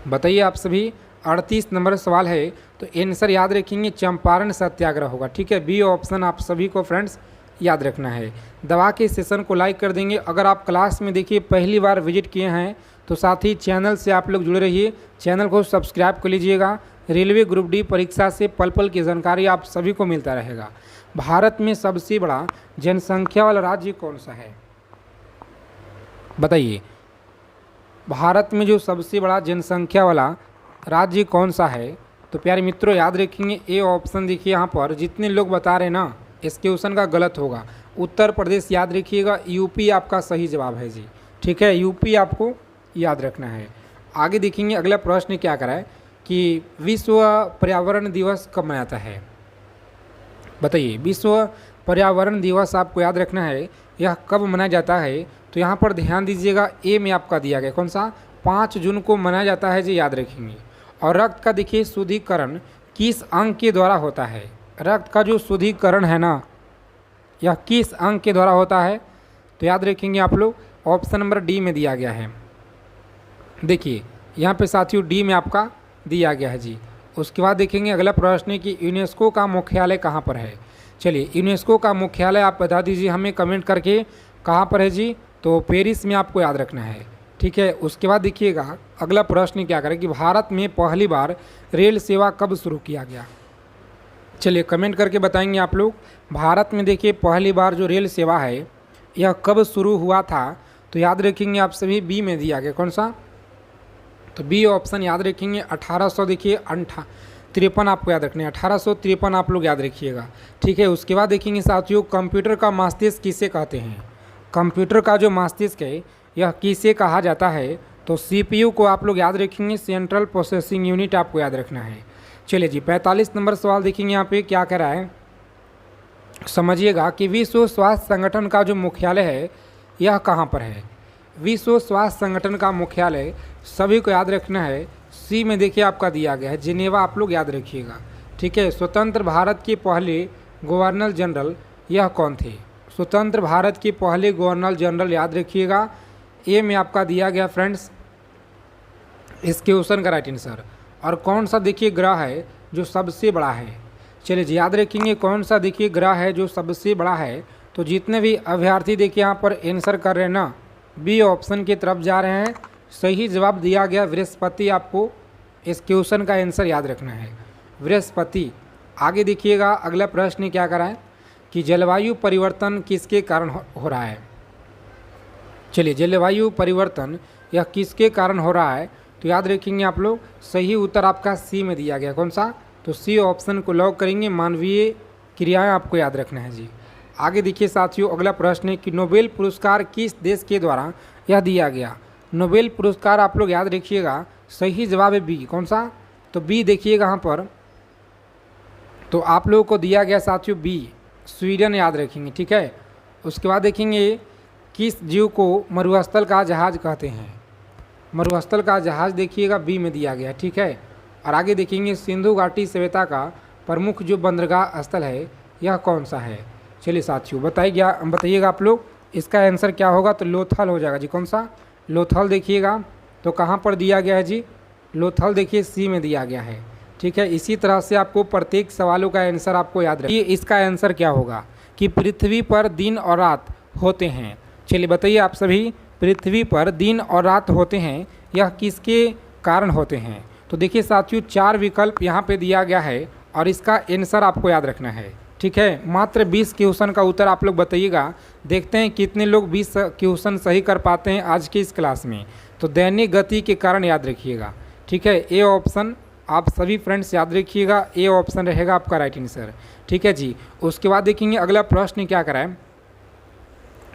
बताइए आप सभी, 38 नंबर सवाल है, तो आंसर याद रखेंगे चंपारण सत्याग्रह होगा। ठीक है, बी ऑप्शन आप सभी को फ्रेंड्स याद रखना है। दवा के सेशन को लाइक कर देंगे। अगर आप क्लास में देखिए पहली बार विजिट किए हैं तो साथ ही चैनल से आप लोग जुड़े रहिए, चैनल को सब्सक्राइब कर लीजिएगा। रेलवे ग्रुप डी परीक्षा से पल पल की जानकारी आप सभी को मिलता रहेगा। भारत में सबसे बड़ा जनसंख्या वाला राज्य कौन सा है? बताइए, भारत में जो सबसे बड़ा जनसंख्या वाला राज्य कौन सा है? तो प्यारे मित्रों याद रखेंगे ए ऑप्शन देखिए यहाँ पर जितने लोग बता रहे हैं ना इस क्वेश्चन का गलत होगा। उत्तर प्रदेश याद रखिएगा, यूपी आपका सही जवाब है जी। ठीक है, यूपी आपको याद रखना है। आगे देखेंगे अगला प्रश्न क्या करा है कि विश्व पर्यावरण दिवस कब मनाता है? बताइए, विश्व पर्यावरण दिवस आपको याद रखना है, यह कब मनाया जाता है? तो यहाँ पर ध्यान दीजिएगा ए में आपका दिया गया कौन सा? 5 जून को मनाया जाता है जी, याद रखेंगे। और रक्त का देखिए शुद्धिकरण किस अंग के द्वारा होता है? रक्त का जो शुद्धिकरण है ना यह किस अंग के द्वारा होता है? तो याद रखेंगे आप लोग ऑप्शन नंबर डी में दिया गया है। देखिए यहाँ पे साथियों डी में आपका दिया गया है जी। उसके बाद देखेंगे अगला प्रश्न है कि यूनेस्को का मुख्यालय कहाँ पर है? चलिए, यूनेस्को का मुख्यालय आप बता दीजिए हमें कमेंट करके, कहाँ पर है जी? तो पेरिस में आपको याद रखना है। ठीक है, उसके बाद देखिएगा अगला प्रश्न क्या करें कि भारत में पहली बार रेल सेवा कब शुरू किया गया? चलिए कमेंट करके बताएंगे आप लोग। भारत में देखिए पहली बार जो रेल सेवा है यह कब शुरू हुआ था? तो याद रखेंगे आप सभी बी में दिया गया, कौन सा, तो बी ऑप्शन याद रखेंगे 1800 देखिए 53 आपको याद रखना है, 1853 आप लोग याद रखिएगा। ठीक है, उसके बाद देखेंगे साथियों कंप्यूटर का मस्तिष्क किसे कहते हैं। कंप्यूटर का जो मस्तिष्क है यह किसे कहा जाता है, तो सीपीयू को आप लोग याद रखेंगे, सेंट्रल प्रोसेसिंग यूनिट आपको याद रखना है। चलिए जी 45 नंबर सवाल देखेंगे यहाँ पे क्या कह रहा है, समझिएगा कि विश्व स्वास्थ्य संगठन का जो मुख्यालय है यह कहाँ पर है। विश्व स्वास्थ्य संगठन का मुख्यालय सभी को याद रखना है, सी में देखिए आपका दिया गया है जिनेवा, आप लोग याद रखिएगा। ठीक है, स्वतंत्र भारत के पहले गवर्नर जनरल यह कौन थे, स्वतंत्र भारत के पहले गवर्नर जनरल याद रखिएगा। ए में आपका दिया गया फ्रेंड्स इस क्वेश्चन का राइट आंसर। और कौन सा देखिए ग्रह है जो सबसे बड़ा है, चलिए जी याद रखेंगे कौन सा देखिए ग्रह है जो सबसे बड़ा है। तो जितने भी अभ्यर्थी देखिए यहाँ पर आंसर कर रहे हैं ना, बी ऑप्शन की तरफ जा रहे हैं, सही जवाब दिया गया बृहस्पति। आपको इस क्वेश्चन का आंसर याद रखना है बृहस्पति। आगे देखिएगा अगला प्रश्न क्या कर रहा है कि जलवायु परिवर्तन किसके कारण हो रहा है। चलिए जलवायु परिवर्तन यह किसके कारण हो रहा है, तो याद रखेंगे आप लोग सही उत्तर आपका सी में दिया गया, कौन सा, तो सी ऑप्शन को लॉक करेंगे, मानवीय क्रियाएं आपको याद रखना है जी। आगे देखिए साथियों अगला प्रश्न है कि नोबेल पुरस्कार किस देश के द्वारा यह दिया गया। नोबेल पुरस्कार आप लोग याद रखिएगा, सही जवाब है बी, कौन सा, तो बी देखिएगा यहाँ पर, तो आप लोगों को दिया गया साथियों बी, स्वीडन याद रखेंगे। ठीक है, उसके बाद देखेंगे किस जीव को मरुस्थल का जहाज कहते हैं। मरुस्थल का जहाज देखिएगा बी में दिया गया। ठीक है, और आगे देखेंगे सिंधु घाटी सभ्यता का प्रमुख जो बंदरगाह स्थल है यह कौन सा है। चलिए साथियों बताइएगा आप लोग इसका आंसर क्या होगा, तो लोथल हो जाएगा जी, कौन सा, लोथल देखिएगा। तो कहाँ पर दिया गया है जी, लोथल देखिए सी में दिया गया है। ठीक है, इसी तरह से आपको प्रत्येक सवालों का आंसर आपको याद रखिए। इसका आंसर क्या होगा कि पृथ्वी पर दिन और रात होते हैं। चलिए बताइए आप सभी, पृथ्वी पर दिन और रात होते हैं यह किसके कारण होते हैं। तो देखिए साथियों 4 विकल्प यहाँ पे दिया गया है और इसका आंसर आपको याद रखना है। ठीक है, मात्र 20 क्वेश्चन का उत्तर आप लोग बताइएगा, देखते हैं कितने लोग 20 क्वेश्चन सही कर पाते हैं आज की इस क्लास में। तो दैनिक गति के कारण याद रखिएगा। ठीक है, ए ऑप्शन आप सभी फ्रेंड्स याद रखिएगा, ए ऑप्शन रहेगा आपका राइट आंसर। ठीक है जी, उसके बाद देखेंगे अगला प्रश्न क्या कराएं,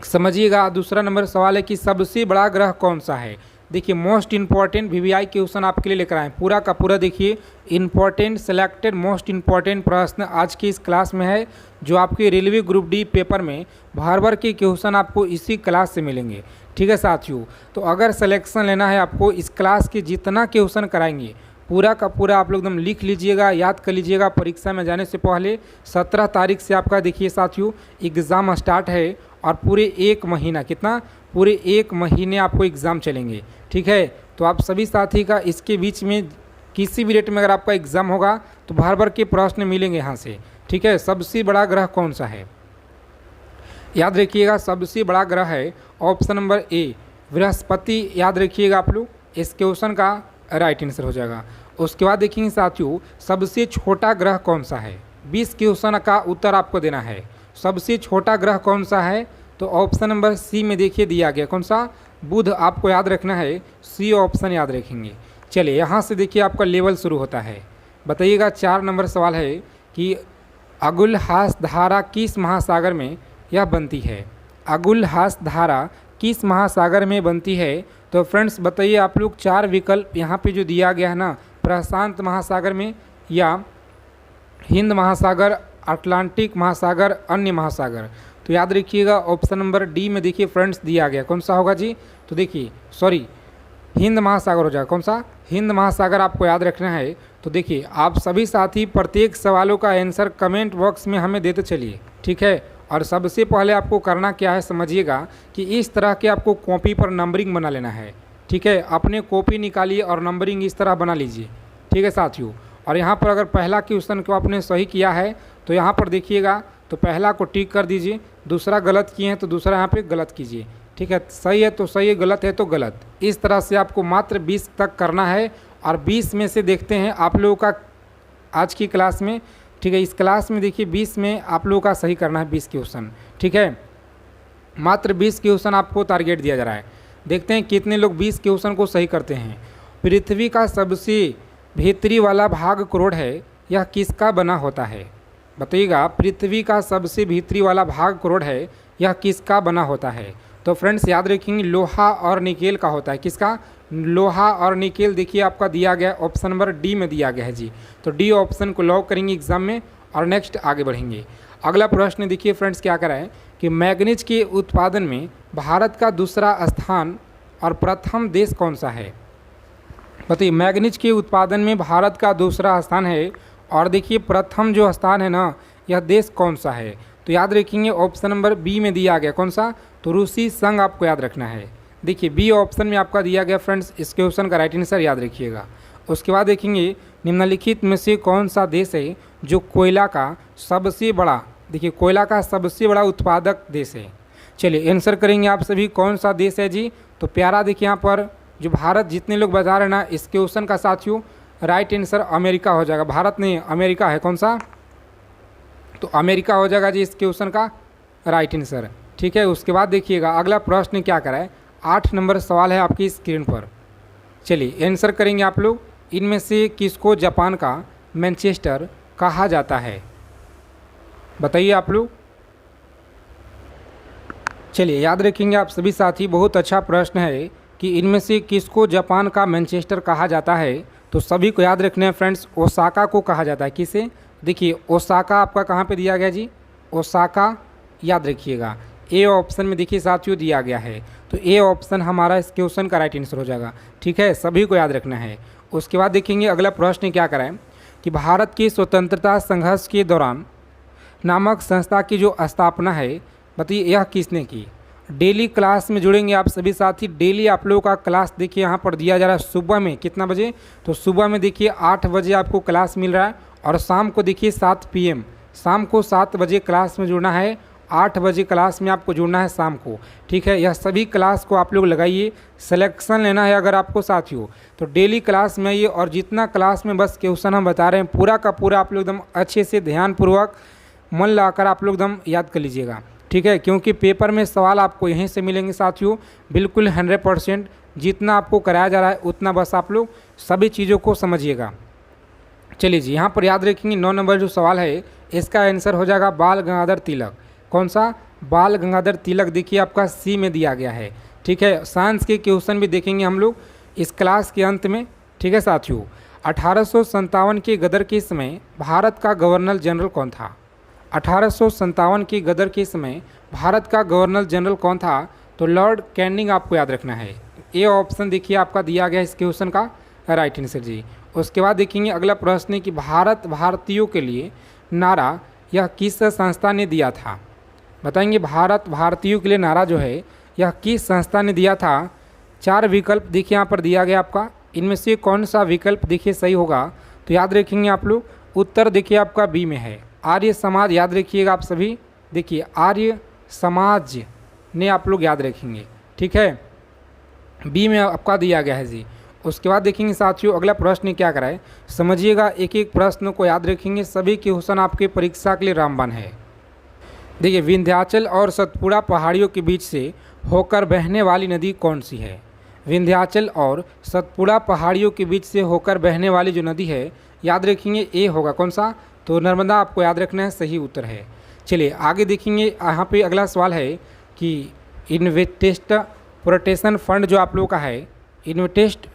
समझिएगा। दूसरा नंबर सवाल है कि सबसे बड़ा ग्रह कौन सा है। देखिए मोस्ट इंपॉर्टेंट वीवीआई क्वेश्चन आपके लिए लेकर आए पूरा का पूरा। देखिए इंपॉर्टेंट सेलेक्टेड मोस्ट इंपॉर्टेंट प्रश्न आज की इस क्लास में है, जो आपके रेलवे ग्रुप डी पेपर में भर के क्वेश्चन आपको इसी क्लास से मिलेंगे। ठीक है साथियों, तो अगर सिलेक्शन लेना है आपको इस क्लास के जितना क्वेश्चन कराएंगे पूरा का पूरा आप लोग एकदम लिख लीजिएगा, याद कर लीजिएगा। परीक्षा में जाने से पहले 17 तारीख से आपका देखिए साथियों एग्ज़ाम स्टार्ट है और पूरे 1 महीना, कितना, पूरे 1 महीने आपको एग्ज़ाम चलेंगे। ठीक है, तो आप सभी साथी का इसके बीच में किसी भी डेट में अगर आपका एग्ज़ाम होगा तो भर के प्रश्न मिलेंगे यहाँ से। ठीक है, सबसे बड़ा ग्रह कौन सा है, याद रखिएगा सबसे बड़ा ग्रह है ऑप्शन नंबर ए बृहस्पति, याद रखिएगा आप लोग, इस क्वेश्चन का राइट आंसर हो जाएगा। उसके बाद देखेंगे साथियों सबसे छोटा ग्रह कौन सा है, 20 क्वेश्चन का उत्तर आपको देना है। सबसे छोटा ग्रह कौन सा है, तो ऑप्शन नंबर सी में देखिए दिया गया, कौन सा, बुध आपको याद रखना है, सी ऑप्शन याद रखेंगे। चलिए यहाँ से देखिए आपका लेवल शुरू होता है, बताइएगा। 4 नंबर सवाल है कि अगुलहास धारा किस महासागर में यह बनती है। अगुलहास धारा किस महासागर में बनती है, तो फ्रेंड्स बताइए आप लोग। 4 विकल्प यहाँ पे जो दिया गया है ना, प्रशांत महासागर में, या हिंद महासागर, अटलांटिक महासागर, अन्य महासागर। तो याद रखिएगा ऑप्शन नंबर डी में देखिए फ्रेंड्स दिया गया, कौन सा होगा जी, तो देखिए सॉरी हिंद महासागर हो जाएगा, कौन सा, हिंद महासागर आपको याद रखना है। तो देखिए आप सभी साथी प्रत्येक सवालों का आंसर कमेंट बॉक्स में हमें देते चलिए। ठीक है, और सबसे पहले आपको करना क्या है समझिएगा कि इस तरह के आपको कॉपी पर नंबरिंग बना लेना है। ठीक है, अपने कॉपी निकालिए और नंबरिंग इस तरह बना लीजिए। ठीक है साथियों, और यहाँ पर अगर पहला क्वेश्चन को आपने सही किया है तो यहाँ पर देखिएगा, तो पहला को टिक कर दीजिए, दूसरा गलत किए हैं तो दूसरा यहाँ पे गलत कीजिए। ठीक है, सही है तो सही है, गलत है तो गलत। इस तरह से आपको मात्र 20 तक करना है और 20 में से देखते हैं आप लोगों का आज की क्लास में। ठीक है, इस क्लास में देखिए 20 में आप लोगों का सही करना है 20 क्वेश्चन। ठीक है, मात्र 20 क्वेश्चन आपको टारगेट दिया जा रहा है। देखते हैं कितने लोग 20 क्वेश्चन को सही करते हैं। पृथ्वी का सबसे भीतरी वाला भाग करोड़ है, यह किसका बना होता है? बताइएगा, पृथ्वी का सबसे भीतरी वाला भाग करोड़ है, यह किसका बना होता है? तो फ्रेंड्स याद रखेंगे लोहा और निकेल का होता है। किसका? लोहा और निकेल। देखिए आपका दिया गया ऑप्शन नंबर डी में दिया गया है जी। तो डी ऑप्शन को लॉक करेंगे एग्जाम में और नेक्स्ट आगे बढ़ेंगे। अगला प्रश्न देखिए फ्रेंड्स क्या करा है कि मैग्नीज के उत्पादन में भारत का दूसरा स्थान और प्रथम देश कौन सा है? बताइए, मैग्नीज के उत्पादन में भारत का दूसरा स्थान है और देखिए प्रथम जो स्थान है ना, यह देश कौन सा है? तो याद रखेंगे ऑप्शन नंबर बी में दिया गया। कौन सा? तो रूसी संघ आपको याद रखना है। देखिए बी ऑप्शन में आपका दिया गया फ्रेंड्स, इस क्वेश्चन का राइट आंसर याद रखिएगा। उसके बाद देखेंगे निम्नलिखित में से कौन सा देश है जो कोयला का सबसे बड़ा, देखिए कोयला का सबसे बड़ा उत्पादक देश है। चलिए आंसर करेंगे आप सभी, कौन सा देश है जी? तो प्यारा देखिए यहाँ पर जो भारत, जितने लोग बता रहे हैं ना इस क्वेश्चन का साथियों, राइट आंसर अमेरिका हो जाएगा। भारत नहीं, अमेरिका है। कौन सा? तो अमेरिका हो जाएगा जी इस क्वेश्चन का राइट आंसर। ठीक है, उसके बाद देखिएगा अगला प्रश्न क्या करा है। 8 नंबर सवाल है आपकी स्क्रीन पर। चलिए आंसर करेंगे आप लोग, इनमें से किसको जापान का मैनचेस्टर कहा जाता है? बताइए आप लोग। चलिए याद रखेंगे आप सभी साथी, बहुत अच्छा प्रश्न है कि इनमें से किसको जापान का मैनचेस्टर कहा जाता है? तो सभी को याद रखना है फ्रेंड्स, ओसाका को कहा जाता है। किसे? देखिए ओसाका आपका कहाँ पे दिया गया जी? ओसाका याद रखिएगा, ए ऑप्शन में देखिए साथियों दिया गया है। तो ए ऑप्शन हमारा इस क्वेश्चन का राइट आंसर हो जाएगा। ठीक है, सभी को याद रखना है। उसके बाद देखेंगे अगला प्रश्न क्या कराएं कि भारत की स्वतंत्रता संघर्ष के दौरान नामक संस्था की जो स्थापना है, बताइए यह किसने की? डेली क्लास में जुड़ेंगे आप सभी साथी। डेली आप लोगों का क्लास देखिए यहाँ पर दिया जा रहा है सुबह में। कितना बजे? तो सुबह में देखिए 8 बजे आपको क्लास मिल रहा है और शाम को देखिए 7 PM, शाम को 7 बजे क्लास में जुड़ना है। 8 बजे क्लास में आपको जुड़ना है शाम को। ठीक है, यह सभी क्लास को आप लोग लगाइए, सिलेक्शन लेना है अगर आपको साथियों। तो डेली क्लास में आइए और जितना क्लास में बस क्वेश्चन हम बता रहे हैं पूरा का पूरा आप लोग एकदम अच्छे से ध्यानपूर्वक मन लगाकर आप लोग एकदम याद कर लीजिएगा। ठीक है, क्योंकि पेपर में सवाल आपको यहीं से मिलेंगे साथियों, बिल्कुल 100%। जितना आपको कराया जा रहा है उतना बस आप लोग सभी चीज़ों को समझिएगा। चलिए जी, यहाँ पर याद रखेंगे 9 नंबर जो सवाल है इसका आंसर हो जाएगा बाल गंगाधर तिलक। कौन सा? बाल गंगाधर तिलक देखिए आपका सी में दिया गया है। ठीक है, साइंस के क्वेश्चन भी देखेंगे हम लोग इस क्लास के अंत में। ठीक है साथियों, 1857 के गदर के समय भारत का गवर्नर जनरल कौन था? 1857 की गदर के समय भारत का गवर्नर जनरल कौन था? तो लॉर्ड कैनिंग आपको याद रखना है। ए ऑप्शन देखिए आपका दिया गया इस क्वेश्चन का राइट आंसर जी। उसके बाद देखेंगे अगला प्रश्न है कि भारत भारतीयों के लिए नारा यह किस संस्था ने दिया था? बताएंगे भारत भारतीयों के लिए नारा जो है यह किस संस्था ने दिया था? 4 विकल्प देखिए यहाँ पर दिया गया आपका, इनमें से कौन सा विकल्प देखिए सही होगा? तो याद रखेंगे आप लोग, उत्तर देखिए आपका बी में है, आर्य समाज। याद रखिएगा आप सभी, देखिए आर्य समाज ने आप लोग याद रखेंगे। ठीक है, बी में आपका दिया गया है जी। उसके बाद देखेंगे साथियों अगला प्रश्न क्या कराए, समझिएगा एक एक प्रश्न को याद रखेंगे, सभी क्वेश्चन आपके परीक्षा के लिए रामबाण है। देखिए विंध्याचल और सतपुड़ा पहाड़ियों के बीच से होकर बहने वाली नदी कौन सी है? विंध्याचल और सतपुड़ा पहाड़ियों के बीच से होकर बहने वाली जो नदी है याद रखेंगे ए होगा। कौन सा? तो नर्मदा आपको याद रखना है, सही उत्तर है। चलिए आगे देखेंगे, यहाँ पे अगला सवाल है कि इन्वेस्ट प्रोटेक्शन फंड जो आप लोगों का है, इन्वेस्ट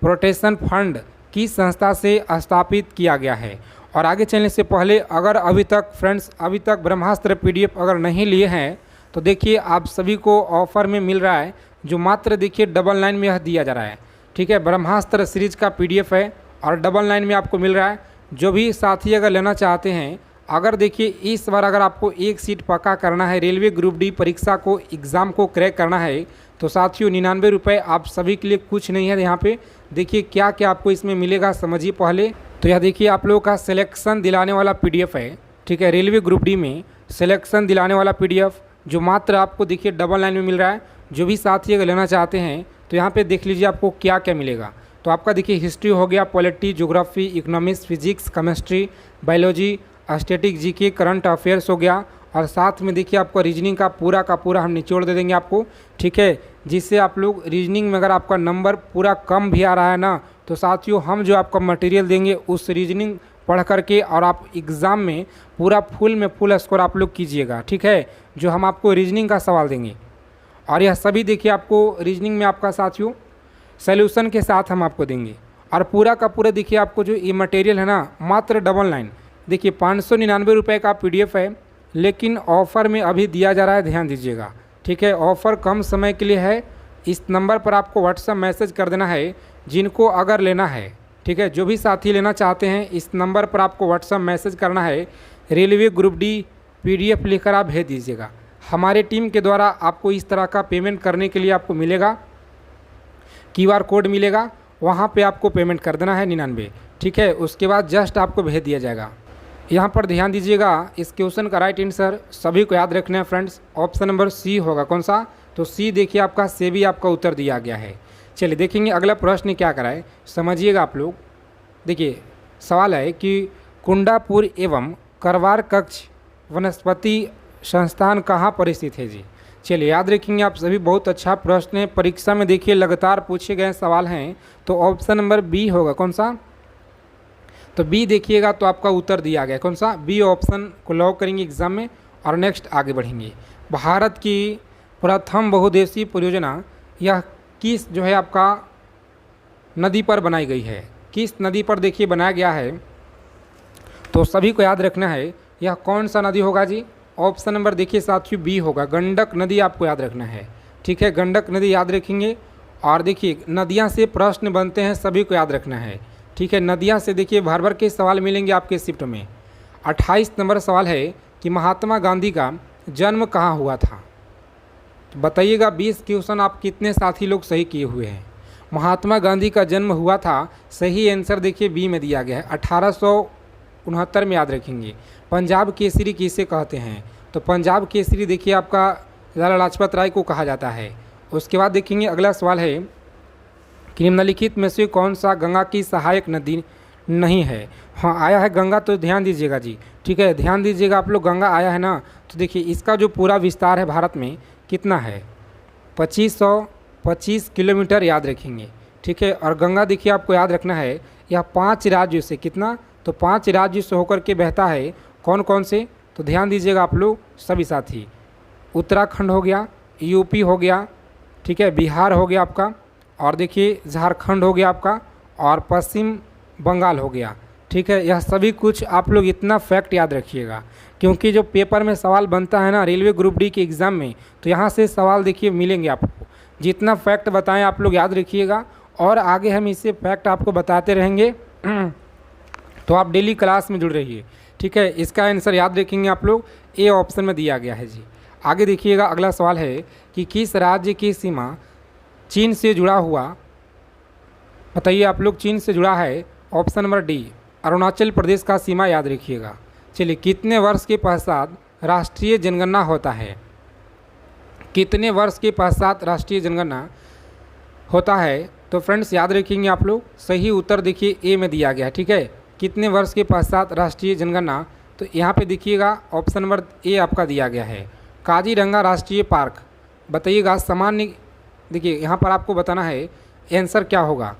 प्रोटेक्शन फंड किस संस्था से स्थापित किया गया है? और आगे चलने से पहले अगर अभी तक फ्रेंड्स अभी तक ब्रह्मास्त्र PDF अगर नहीं लिए हैं तो देखिए आप सभी को ऑफर में मिल रहा है, जो मात्र देखिए 99 में यह दिया जा रहा है। ठीक है, ब्रह्मास्त्र सीरीज का PDF है और 99 में आपको मिल रहा है। जो भी साथी अगर लेना चाहते हैं, अगर देखिए इस बार अगर आपको एक सीट पक्का करना है, रेलवे ग्रुप डी परीक्षा को एग्ज़ाम को क्रैक करना है, तो साथियों 99 रुपये आप सभी के लिए कुछ नहीं है। यहाँ पे देखिए क्या क्या आपको इसमें मिलेगा, समझिए पहले। तो यह देखिए आप लोगों का सिलेक्शन दिलाने वाला PDF है। ठीक है, रेलवे ग्रुप डी में सिलेक्शन दिलाने वाला PDF जो मात्र आपको देखिए 99 में मिल रहा है। जो भी साथी अगर लेना चाहते हैं तो यहाँ पे देख लीजिए आपको क्या क्या मिलेगा। तो आपका देखिए हिस्ट्री हो गया, polity, geography, economics, physics, chemistry, biology, static, GK, current affairs हो गया और साथ में देखिए आपको रीजनिंग का पूरा हम निचोड़ दे देंगे आपको, ठीक है। जिससे आप लोग रीजनिंग में अगर आपका नंबर पूरा कम भी आ रहा है ना, तो साथियों हम जो आपका मटेरियल देंगे उस रीजनिंग पढ़ करके और आप एग्ज़ाम में पूरा फुल में फुल स्कोर आप लोग कीजिएगा, ठीक है। जो हम आपको रीजनिंग का सवाल देंगे और यह सभी देखिए आपको रीजनिंग में आपका साथियों सॉल्यूशन के साथ हम आपको देंगे। और पूरा का पूरा देखिए आपको जो ये मटेरियल है ना, मात्र 99 देखिए 599 रुपये का PDF है, लेकिन ऑफ़र में अभी दिया जा रहा है, ध्यान दीजिएगा, ठीक है। ऑफ़र कम समय के लिए है। इस नंबर पर आपको व्हाट्सएप मैसेज कर देना है जिनको अगर लेना है, ठीक है। जो भी साथी लेना चाहते हैं इस नंबर पर आपको व्हाट्सएप मैसेज करना है, रेलवे ग्रुप डी PDF लिखकर आप भेज दीजिएगा। हमारे टीम के द्वारा आपको इस तरह का पेमेंट करने के लिए आपको मिलेगा, QR कोड मिलेगा, वहाँ पे आपको पेमेंट कर देना है 99, ठीक है। उसके बाद जस्ट आपको भेज दिया जाएगा। यहाँ पर ध्यान दीजिएगा, इस क्वेश्चन का राइट आंसर सभी को याद रखना है फ्रेंड्स, ऑप्शन नंबर सी होगा। कौन सा? तो सी देखिए आपका से भी आपका उत्तर दिया गया है। चलिए देखेंगे अगला प्रश्न क्या करा है, समझिएगा आप लोग। देखिए सवाल है कि कुंडापुर एवं करवार कक्ष वनस्पति संस्थान कहाँ पर स्थित है जी। चलिए याद रखेंगे आप सभी, बहुत अच्छा प्रश्न है, परीक्षा में देखिए लगातार पूछे गए सवाल हैं। तो ऑप्शन नंबर बी होगा। कौन सा? तो बी देखिएगा तो आपका उत्तर दिया गया। कौन सा? बी ऑप्शन को लॉक करेंगे एग्जाम में और नेक्स्ट आगे बढ़ेंगे। भारत की प्रथम बहुउद्देशीय परियोजना यह किस जो है आपका नदी पर बनाई गई है, किस नदी पर देखिए बनाया गया है, तो सभी को याद रखना है यह कौन सा नदी होगा जी। ऑप्शन नंबर देखिए साथियों बी होगा, गंडक नदी आपको याद रखना है, ठीक है। गंडक नदी याद रखेंगे। और देखिए नदियाँ से प्रश्न बनते हैं, सभी को याद रखना है, ठीक है। नदियाँ से देखिए भर भर के सवाल मिलेंगे आपके शिफ्ट में। 28 नंबर सवाल है कि महात्मा गांधी का जन्म कहाँ हुआ था। तो बताइएगा 20 क्वेश्चन आप कितने साथी लोग सही किए हुए हैं। महात्मा गांधी का जन्म हुआ था, सही आंसर देखिए बी में दिया गया है, 1869 में याद रखेंगे। पंजाब केसरी किसे कहते हैं, तो पंजाब केसरी देखिए आपका लाला लाजपत राय को कहा जाता है। उसके बाद देखेंगे अगला सवाल है कि निम्नलिखित में से कौन सा गंगा की सहायक नदी नहीं है। हाँ आया है गंगा, तो ध्यान दीजिएगा जी, ठीक है। ध्यान दीजिएगा आप लोग, गंगा आया है ना, तो देखिए इसका जो पूरा विस्तार है भारत में कितना है, 2525 किलोमीटर याद रखेंगे, ठीक है। और गंगा देखिए आपको याद रखना है यह 5 राज्यों से कितना, तो 5 राज्यों से होकर के बहता है। कौन कौन से, तो ध्यान दीजिएगा आप लोग सभी साथी, उत्तराखंड हो गया, यूपी हो गया, ठीक है, बिहार हो गया आपका, और देखिए झारखंड हो गया आपका, और पश्चिम बंगाल हो गया, ठीक है। यह सभी कुछ आप लोग इतना फैक्ट याद रखिएगा, क्योंकि जो पेपर में सवाल बनता है ना रेलवे ग्रुप डी के एग्ज़ाम में, तो यहाँ से सवाल देखिए मिलेंगे आपको। जितना फैक्ट बताएं आप लोग याद रखिएगा, और आगे हम इससे फैक्ट आपको बताते रहेंगे। तो आप डेली क्लास में जुड़ रहिए, ठीक है। इसका आंसर याद रखेंगे आप लोग, ए ऑप्शन में दिया गया है जी। आगे देखिएगा अगला सवाल है कि किस राज्य की सीमा चीन से जुड़ा हुआ, बताइए आप लोग, चीन से जुड़ा है। Option number D Arunachal Pradesh का सीमा याद रखिएगा। चलिए कितने वर्ष के पश्चात राष्ट्रीय जनगणना होता है, कितने वर्ष के पश्चात राष्ट्रीय जनगणना होता है, तो फ्रेंड्स याद रखेंगे आप लोग, सही उत्तर देखिए ए में दिया गया है, ठीक है। कितने वर्ष के पश्चात राष्ट्रीय जनगणना, तो यहाँ पे देखिएगा ऑप्शन नंबर ए आपका दिया गया है, काजीरंगा राष्ट्रीय पार्क। बताइएगा सामान्य, देखिए यहाँ पर आपको बताना है आंसर क्या होगा,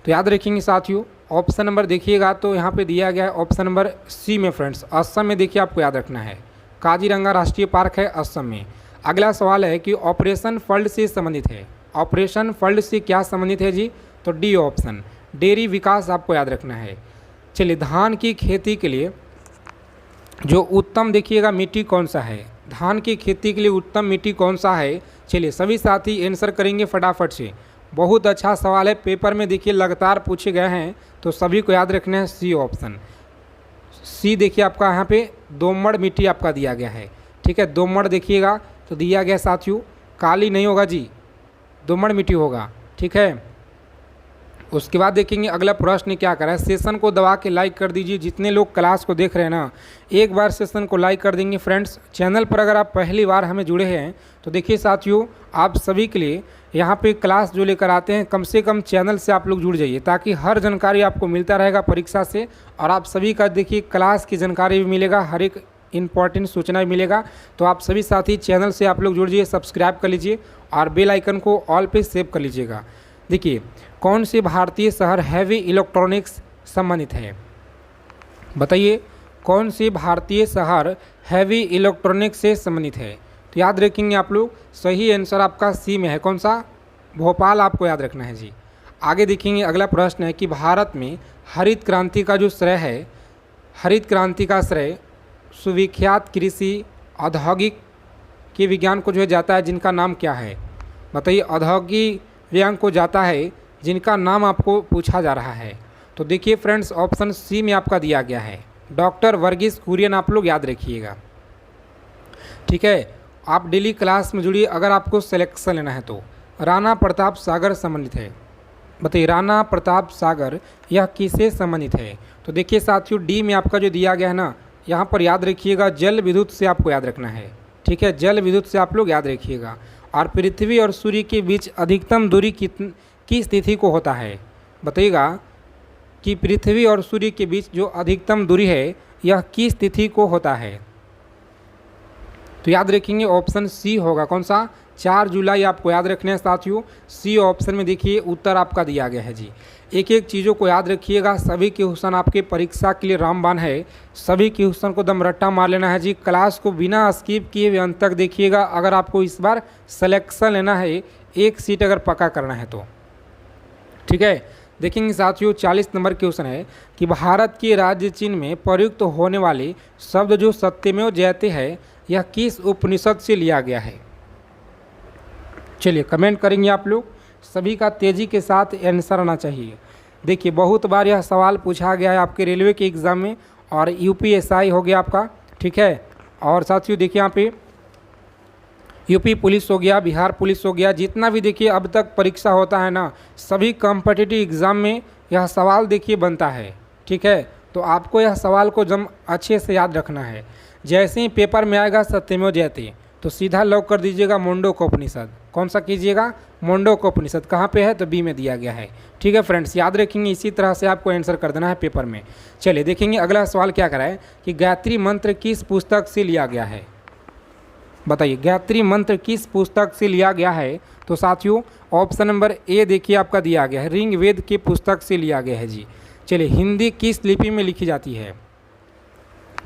तो याद रखेंगे साथियों। ऑप्शन नंबर देखिएगा तो यहाँ पे दिया गया है ऑप्शन नंबर सी में फ्रेंड्स, असम में देखिए आपको याद रखना है, काजीरंगा राष्ट्रीय पार्क है असम में। अगला सवाल है कि ऑपरेशन फ्लड से संबंधित है, ऑपरेशन फ्लड से क्या संबंधित है जी, तो डी ऑप्शन डेयरी विकास आपको याद रखना है। चलिए धान की खेती के लिए जो उत्तम देखिएगा मिट्टी कौन सा है, धान की खेती के लिए उत्तम मिट्टी कौन सा है। चलिए सभी साथी आंसर करेंगे फटाफट से, बहुत अच्छा सवाल है, पेपर में देखिए लगातार पूछे गए हैं, तो सभी को याद रखना है सी ऑप्शन। सी देखिए आपका यहाँ पे दोमड़ मिट्टी आपका दिया गया है, ठीक है। दोमड़ देखिएगा तो दिया गया साथियों, काली नहीं होगा जी, दोमड़ मिट्टी होगा, ठीक है। उसके बाद देखेंगे अगला प्रश्न क्या करा है, सेशन को दबा के लाइक कर दीजिए। जितने लोग क्लास को देख रहे हैं ना, एक बार सेशन को लाइक कर देंगे फ्रेंड्स। चैनल पर अगर आप पहली बार हमें जुड़े हैं तो देखिए साथियों, आप सभी के लिए यहाँ पे क्लास जो लेकर आते हैं, कम से कम चैनल से आप लोग जुड़ जाइए, ताकि हर जानकारी आपको मिलता रहेगा परीक्षा से, और आप सभी का देखिए क्लास की जानकारी भी मिलेगा हर एक इंपॉर्टेंट सूचना भी मिलेगा। तो आप सभी साथी चैनल से आप लोग जुड़ जाइए, सब्सक्राइब कर लीजिए और बेल आइकन को ऑल पे सेव कर लीजिएगा। देखिए, कौन से भारतीय शहर हैवी इलेक्ट्रॉनिक्स संबंधित है? बताइए, कौन से भारतीय शहर हैवी इलेक्ट्रॉनिक्स से संबंधित है? तो याद रखेंगे आप लोग, सही आंसर आपका सी में है। कौन सा? भोपाल आपको याद रखना है जी। आगे देखेंगे, अगला प्रश्न है कि भारत में हरित क्रांति का जो श्रेय है, हरित क्रांति का श्रेय सुविख्यात कृषि औद्योगिक के विज्ञान को जो है जाता है, जिनका नाम क्या है? बताइए, औद्योगिक विज्ञान को जाता है जिनका नाम आपको पूछा जा रहा है। तो देखिए फ्रेंड्स, ऑप्शन सी में आपका दिया गया है, डॉक्टर वर्गीस कुरियन। आप लोग याद रखिएगा, ठीक है। आप डेली क्लास में जुड़िए अगर आपको सिलेक्शन लेना है तो। राणा प्रताप सागर संबंधित है। बताइए, राणा प्रताप सागर यह किससे संबंधित है? तो देखिए साथियों, डी में आपका जो दिया गया है ना, यहाँ पर याद रखिएगा जल विद्युत से आपको याद रखना है, ठीक है। जल विद्युत से आप लोग याद रखिएगा। और पृथ्वी और सूर्य के बीच अधिकतम दूरी किस तिथि को होता है? बताइएगा कि पृथ्वी और सूर्य के बीच जो अधिकतम दूरी है यह किस तिथि को होता है? तो याद रखेंगे ऑप्शन सी होगा। कौन सा? 4 जुलाई आपको याद रखना है साथियों। सी ऑप्शन में देखिए उत्तर आपका दिया गया है जी। एक एक चीज़ों को याद रखिएगा। सभी क्वेश्चन आपके परीक्षा के लिए रामबाण है। सभी क्वेश्चन को दम रट्टा मार लेना है जी। क्लास को बिना स्किप किए हुए अंत तक देखिएगा अगर आपको इस बार सिलेक्शन लेना है, एक सीट अगर पक्का करना है तो, ठीक है। देखेंगे साथियों, 40 नंबर क्वेश्चन है कि भारत के राज्य चिन्ह में प्रयुक्त होने वाले शब्द जो सत्यमेव जयते है, यह किस उपनिषद से लिया गया है? चलिए कमेंट करेंगे आप लोग। सभी का तेज़ी के साथ आंसर आना चाहिए। देखिए, बहुत बार यह सवाल पूछा गया है आपके रेलवे के एग्ज़ाम में, और यूपीएसआई हो गया आपका, ठीक है। और साथियों देखिए यहाँ पे यूपी पुलिस हो गया, बिहार पुलिस हो गया, जितना भी देखिए अब तक परीक्षा होता है ना, सभी कॉम्पिटिटिव एग्ज़ाम में यह सवाल देखिए बनता है, ठीक है। तो आपको यह सवाल को जम अच्छे से याद रखना है। जैसे ही पेपर में आएगा सत्यमेव जयते, तो सीधा लॉक कर दीजिएगा मुंडकोपनिषद। कौन सा कीजिएगा? मुंडकोपनिषद। कहाँ पे है? तो बी में दिया गया है, ठीक है फ्रेंड्स। याद रखेंगे, इसी तरह से आपको आंसर कर देना है पेपर में। चलिए देखेंगे अगला सवाल क्या करा है कि गायत्री मंत्र किस पुस्तक से लिया गया है? बताइए, गायत्री मंत्र किस पुस्तक से लिया गया है? तो साथियों ऑप्शन नंबर ए देखिए आपका दिया गया है, ऋग्वेद की पुस्तक से लिया गया है जी। चलिए, हिंदी किस लिपि में लिखी जाती है?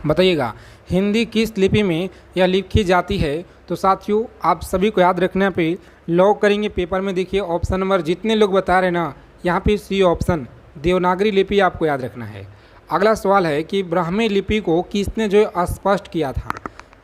बताइएगा, हिंदी किस लिपि में यह लिखी जाती है? तो साथियों आप सभी को याद रखने पे लॉक करेंगे पेपर में। देखिए ऑप्शन नंबर जितने लोग बता रहे हैं ना, यहाँ पे सी ऑप्शन देवनागरी लिपि आपको याद रखना है। अगला सवाल है कि ब्राह्मी लिपि को किसने जो स्पष्ट किया था?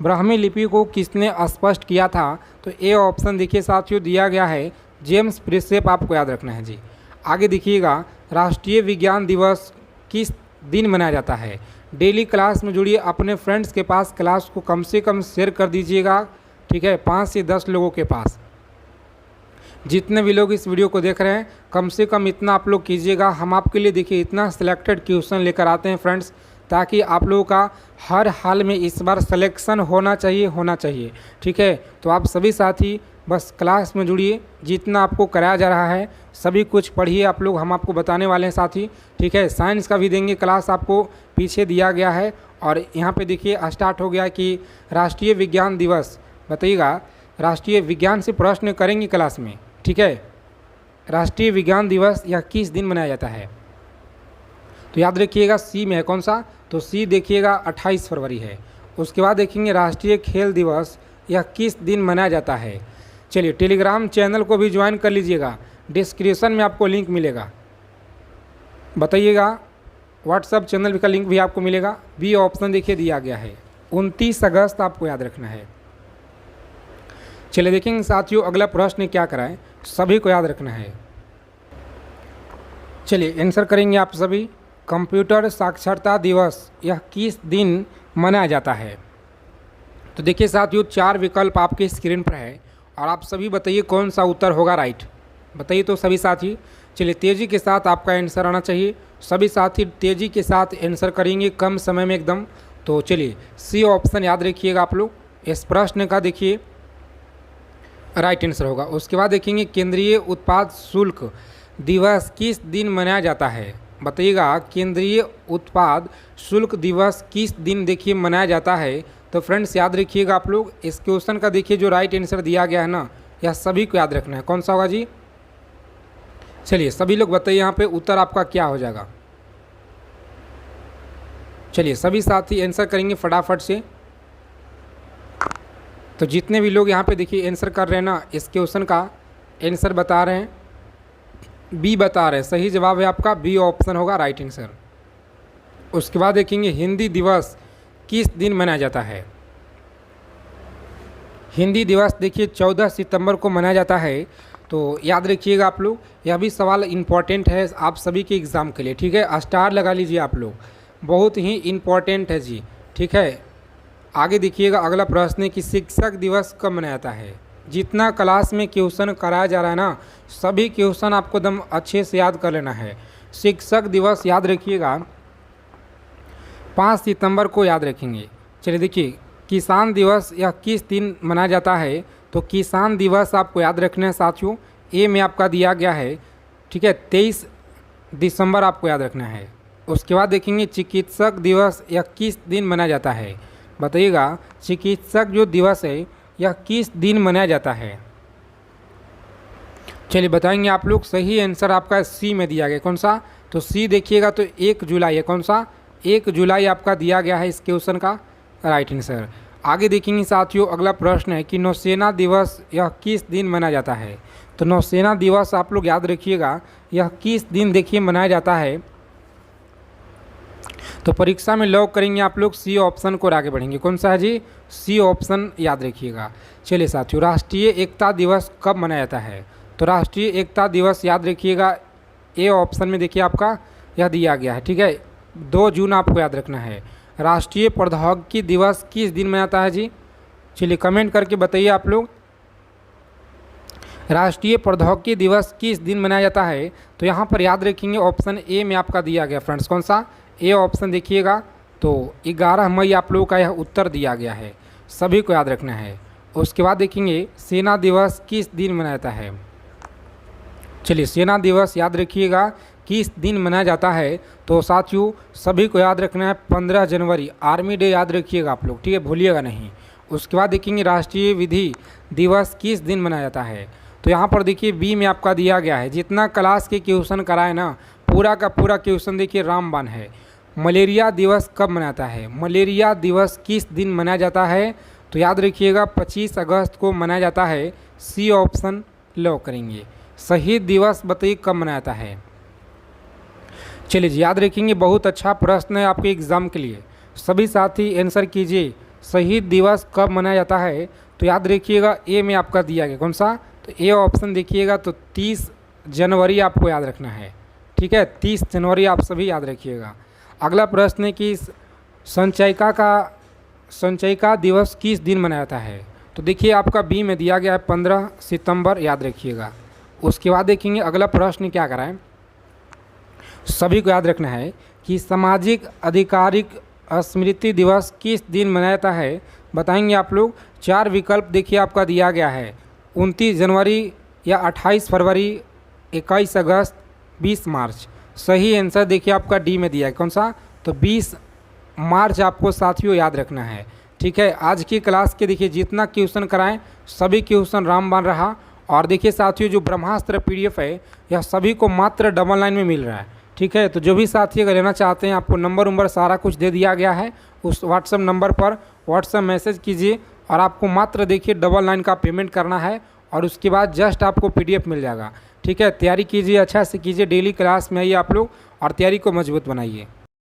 ब्राह्मी लिपि को किसने स्पष्ट किया था? तो ए ऑप्शन देखिए साथियों दिया गया है, जेम्स प्रिंसेप। आपको याद रखना है जी। आगे देखिएगा, राष्ट्रीय विज्ञान दिवस किस दिन मनाया जाता है? डेली क्लास में जुड़िए, अपने फ्रेंड्स के पास क्लास को कम से कम शेयर कर दीजिएगा, ठीक है। 5 से 10 लोगों के पास, जितने भी लोग इस वीडियो को देख रहे हैं, कम से कम इतना आप लोग कीजिएगा। हम आपके लिए देखिए इतना सिलेक्टेड क्वेश्चन लेकर आते हैं फ्रेंड्स, ताकि आप लोगों का हर हाल में इस बार सिलेक्शन होना चाहिए, ठीक है। तो आप सभी साथी बस क्लास में जुड़िए, जितना आपको कराया जा रहा है सभी कुछ पढ़िए आप लोग, हम आपको बताने वाले हैं साथी, ठीक है। साइंस का भी देंगे क्लास, आपको पीछे दिया गया है। और यहाँ पे देखिए स्टार्ट हो गया कि राष्ट्रीय विज्ञान दिवस। बताइएगा, राष्ट्रीय विज्ञान से प्रश्न करेंगे क्लास में, ठीक है। राष्ट्रीय विज्ञान दिवस यह किस दिन मनाया जाता है? तो याद रखिएगा सी में है। कौन सा? तो सी देखिएगा 28 फरवरी है। उसके बाद देखेंगे राष्ट्रीय खेल दिवस यह किस दिन मनाया जाता है? चलिए, टेलीग्राम चैनल को भी ज्वाइन कर लीजिएगा, डिस्क्रिप्शन में आपको लिंक मिलेगा। बताइएगा, व्हाट्सएप चैनल का लिंक भी आपको मिलेगा। बी ऑप्शन देखिए दिया गया है, 29 अगस्त आपको याद रखना है। चलिए देखेंगे साथियों अगला प्रश्न क्या कराएं, सभी को याद रखना है। चलिए आंसर करेंगे आप सभी। कंप्यूटर साक्षरता दिवस यह किस दिन मनाया जाता है? तो देखिए साथियों 4 विकल्प आपके स्क्रीन पर है और आप सभी बताइए कौन सा उत्तर होगा राइट। बताइए तो सभी साथी। चलिए तेज़ी के साथ आपका आंसर आना चाहिए, सभी साथी तेज़ी के साथ आंसर करेंगे कम समय में एकदम। तो चलिए सी ऑप्शन याद रखिएगा आप लोग, इस प्रश्न का देखिए राइट आंसर होगा। उसके बाद देखेंगे केंद्रीय उत्पाद शुल्क दिवस किस दिन मनाया जाता है? बताइएगा केंद्रीय उत्पाद शुल्क दिवस किस दिन देखिए मनाया जाता है। तो फ्रेंड्स याद रखिएगा आप लोग, इस क्वेश्चन का देखिए जो राइट आंसर दिया गया है ना, यह सभी को याद रखना है। कौन सा होगा जी? चलिए सभी लोग बताइए यहाँ पे उत्तर आपका क्या हो जाएगा। चलिए सभी साथी आंसर करेंगे फटाफट से। तो जितने भी लोग यहाँ पे देखिए आंसर कर रहे हैं ना, इस क्वेश्चन का आंसर बता रहे हैं, बी बता रहे हैं। सही जवाब है आपका बी ऑप्शन होगा राइट आंसर। उसके बाद देखेंगे हिंदी दिवस किस दिन मनाया जाता है। हिंदी दिवस देखिए 14 सितंबर को मनाया जाता है। तो याद रखिएगा आप लोग, यह भी सवाल इम्पॉर्टेंट है आप सभी के एग्ज़ाम के लिए, ठीक है। स्टार लगा लीजिए आप लोग, बहुत ही इम्पॉर्टेंट है जी, ठीक है। आगे देखिएगा अगला प्रश्न है कि शिक्षक दिवस कब मनाया जाता है। जितना क्लास में क्वेश्चन कराया जा रहा है ना, सभी क्वेश्चन आपको एकदम अच्छे से याद कर लेना है। शिक्षक दिवस याद रखिएगा 5 सितंबर को याद रखेंगे। चलिए देखिए किसान दिवस यह किस दिन मनाया जाता है। तो किसान दिवस आपको याद रखना है साथियों, ए में आपका दिया गया है, ठीक है। 23 दिसंबर आपको याद रखना है। उसके बाद देखेंगे चिकित्सक दिवस यह किस दिन मनाया जाता है। बताइएगा चिकित्सक जो दिवस है यह किस दिन मनाया जाता है। चलिए बताएंगे आप लोग। सही आंसर आपका सी में दिया गया। कौन सा? तो सी देखिएगा तो 1 जुलाई है। कौन सा? 1 जुलाई आपका दिया गया है इस क्वेश्चन का राइट आंसर। आगे देखेंगे साथियों अगला प्रश्न है कि नौसेना दिवस यह किस दिन मनाया जाता है। तो नौसेना दिवस आप लोग याद रखिएगा यह किस दिन देखिए मनाया जाता है। तो परीक्षा में लॉक करेंगे आप लोग सी ऑप्शन को, आगे बढ़ेंगे। कौन सा है जी? सी ऑप्शन याद रखिएगा। चलिए साथियों राष्ट्रीय एकता दिवस कब मनाया जाता है। तो राष्ट्रीय एकता दिवस याद रखिएगा ए ऑप्शन में देखिए आपका यह दिया गया है, ठीक है। 2 जून आपको याद रखना है। राष्ट्रीय प्रौद्योगिकी दिवस किस दिन मनाया जाता है जी? चलिए कमेंट करके बताइए आप लोग, राष्ट्रीय प्रौद्योगिकी दिवस किस दिन मनाया जाता है। तो यहाँ पर याद रखेंगे ऑप्शन ए में आपका दिया गया फ्रेंड्स। कौन सा? ए ऑप्शन देखिएगा। तो 11 मई आप लोगों का यह उत्तर दिया गया है, सभी को याद रखना है। उसके बाद देखेंगे सेना दिवस किस दिन मनाया जाता है। चलिए सेना दिवस याद रखिएगा किस दिन मनाया जाता है। तो साथियों सभी को याद रखना है 15 जनवरी, आर्मी डे याद रखिएगा आप लोग, ठीक है, भूलिएगा नहीं। उसके बाद देखेंगे राष्ट्रीय विधि दिवस किस दिन मनाया जाता है। तो यहाँ पर देखिए बी में आपका दिया गया है। जितना क्लास के क्वेश्चन कराए ना, पूरा का पूरा क्वेश्चन देखिए रामबाण है। मलेरिया दिवस कब मनाया जाता है। मलेरिया दिवस किस दिन मनाया जाता है। तो याद रखिएगा 25 अगस्त को मनाया जाता है। सी ऑप्शन लॉक करेंगे। शहीद दिवस बताइए कब मनाया जाता है। चलिए जी याद रखेंगे, बहुत अच्छा प्रश्न है आपके एग्ज़ाम के लिए, सभी साथी आंसर कीजिए। शहीद दिवस कब मनाया जाता है। तो याद रखिएगा ए में आपका दिया गया। कौन सा? तो ए ऑप्शन देखिएगा तो 30 जनवरी आपको याद रखना है, ठीक है। 30 जनवरी आप सभी याद रखिएगा। अगला प्रश्न है कि संचयिका दिवस किस दिन मनाया जाता है। तो देखिए आपका बी में दिया गया है 15 सितंबर, याद रखिएगा। उसके बाद देखेंगे अगला प्रश्न क्या कराएं, सभी को याद रखना है कि सामाजिक आधिकारिक स्मृति दिवस किस दिन मनाया जाता है। बताएंगे आप लोग। 4 विकल्प देखिए आपका दिया गया है, 29 जनवरी या 28 फरवरी, 21 अगस्त, 20 मार्च। सही आंसर देखिए आपका डी में दिया है। कौन सा? तो 20 मार्च आपको साथियों याद रखना है, ठीक है। आज की क्लास के देखिए जितना क्वेश्चन कराएं सभी क्वेश्चन रामबाण रहा। और देखिए साथियों जो ब्रह्मास्त्र PDF है यह सभी को मात्र डबल 9 में मिल रहा है, ठीक है। तो जो भी साथी अगर लेना चाहते हैं, आपको नंबर सारा कुछ दे दिया गया है, उस व्हाट्सएप नंबर पर व्हाट्सएप मैसेज कीजिए और आपको मात्र देखिए डबल 9 का पेमेंट करना है और उसके बाद जस्ट आपको PDF मिल जाएगा, ठीक है। तैयारी कीजिए, अच्छा से कीजिए, डेली क्लास में आइए आप लोग और तैयारी को मजबूत बनाइए।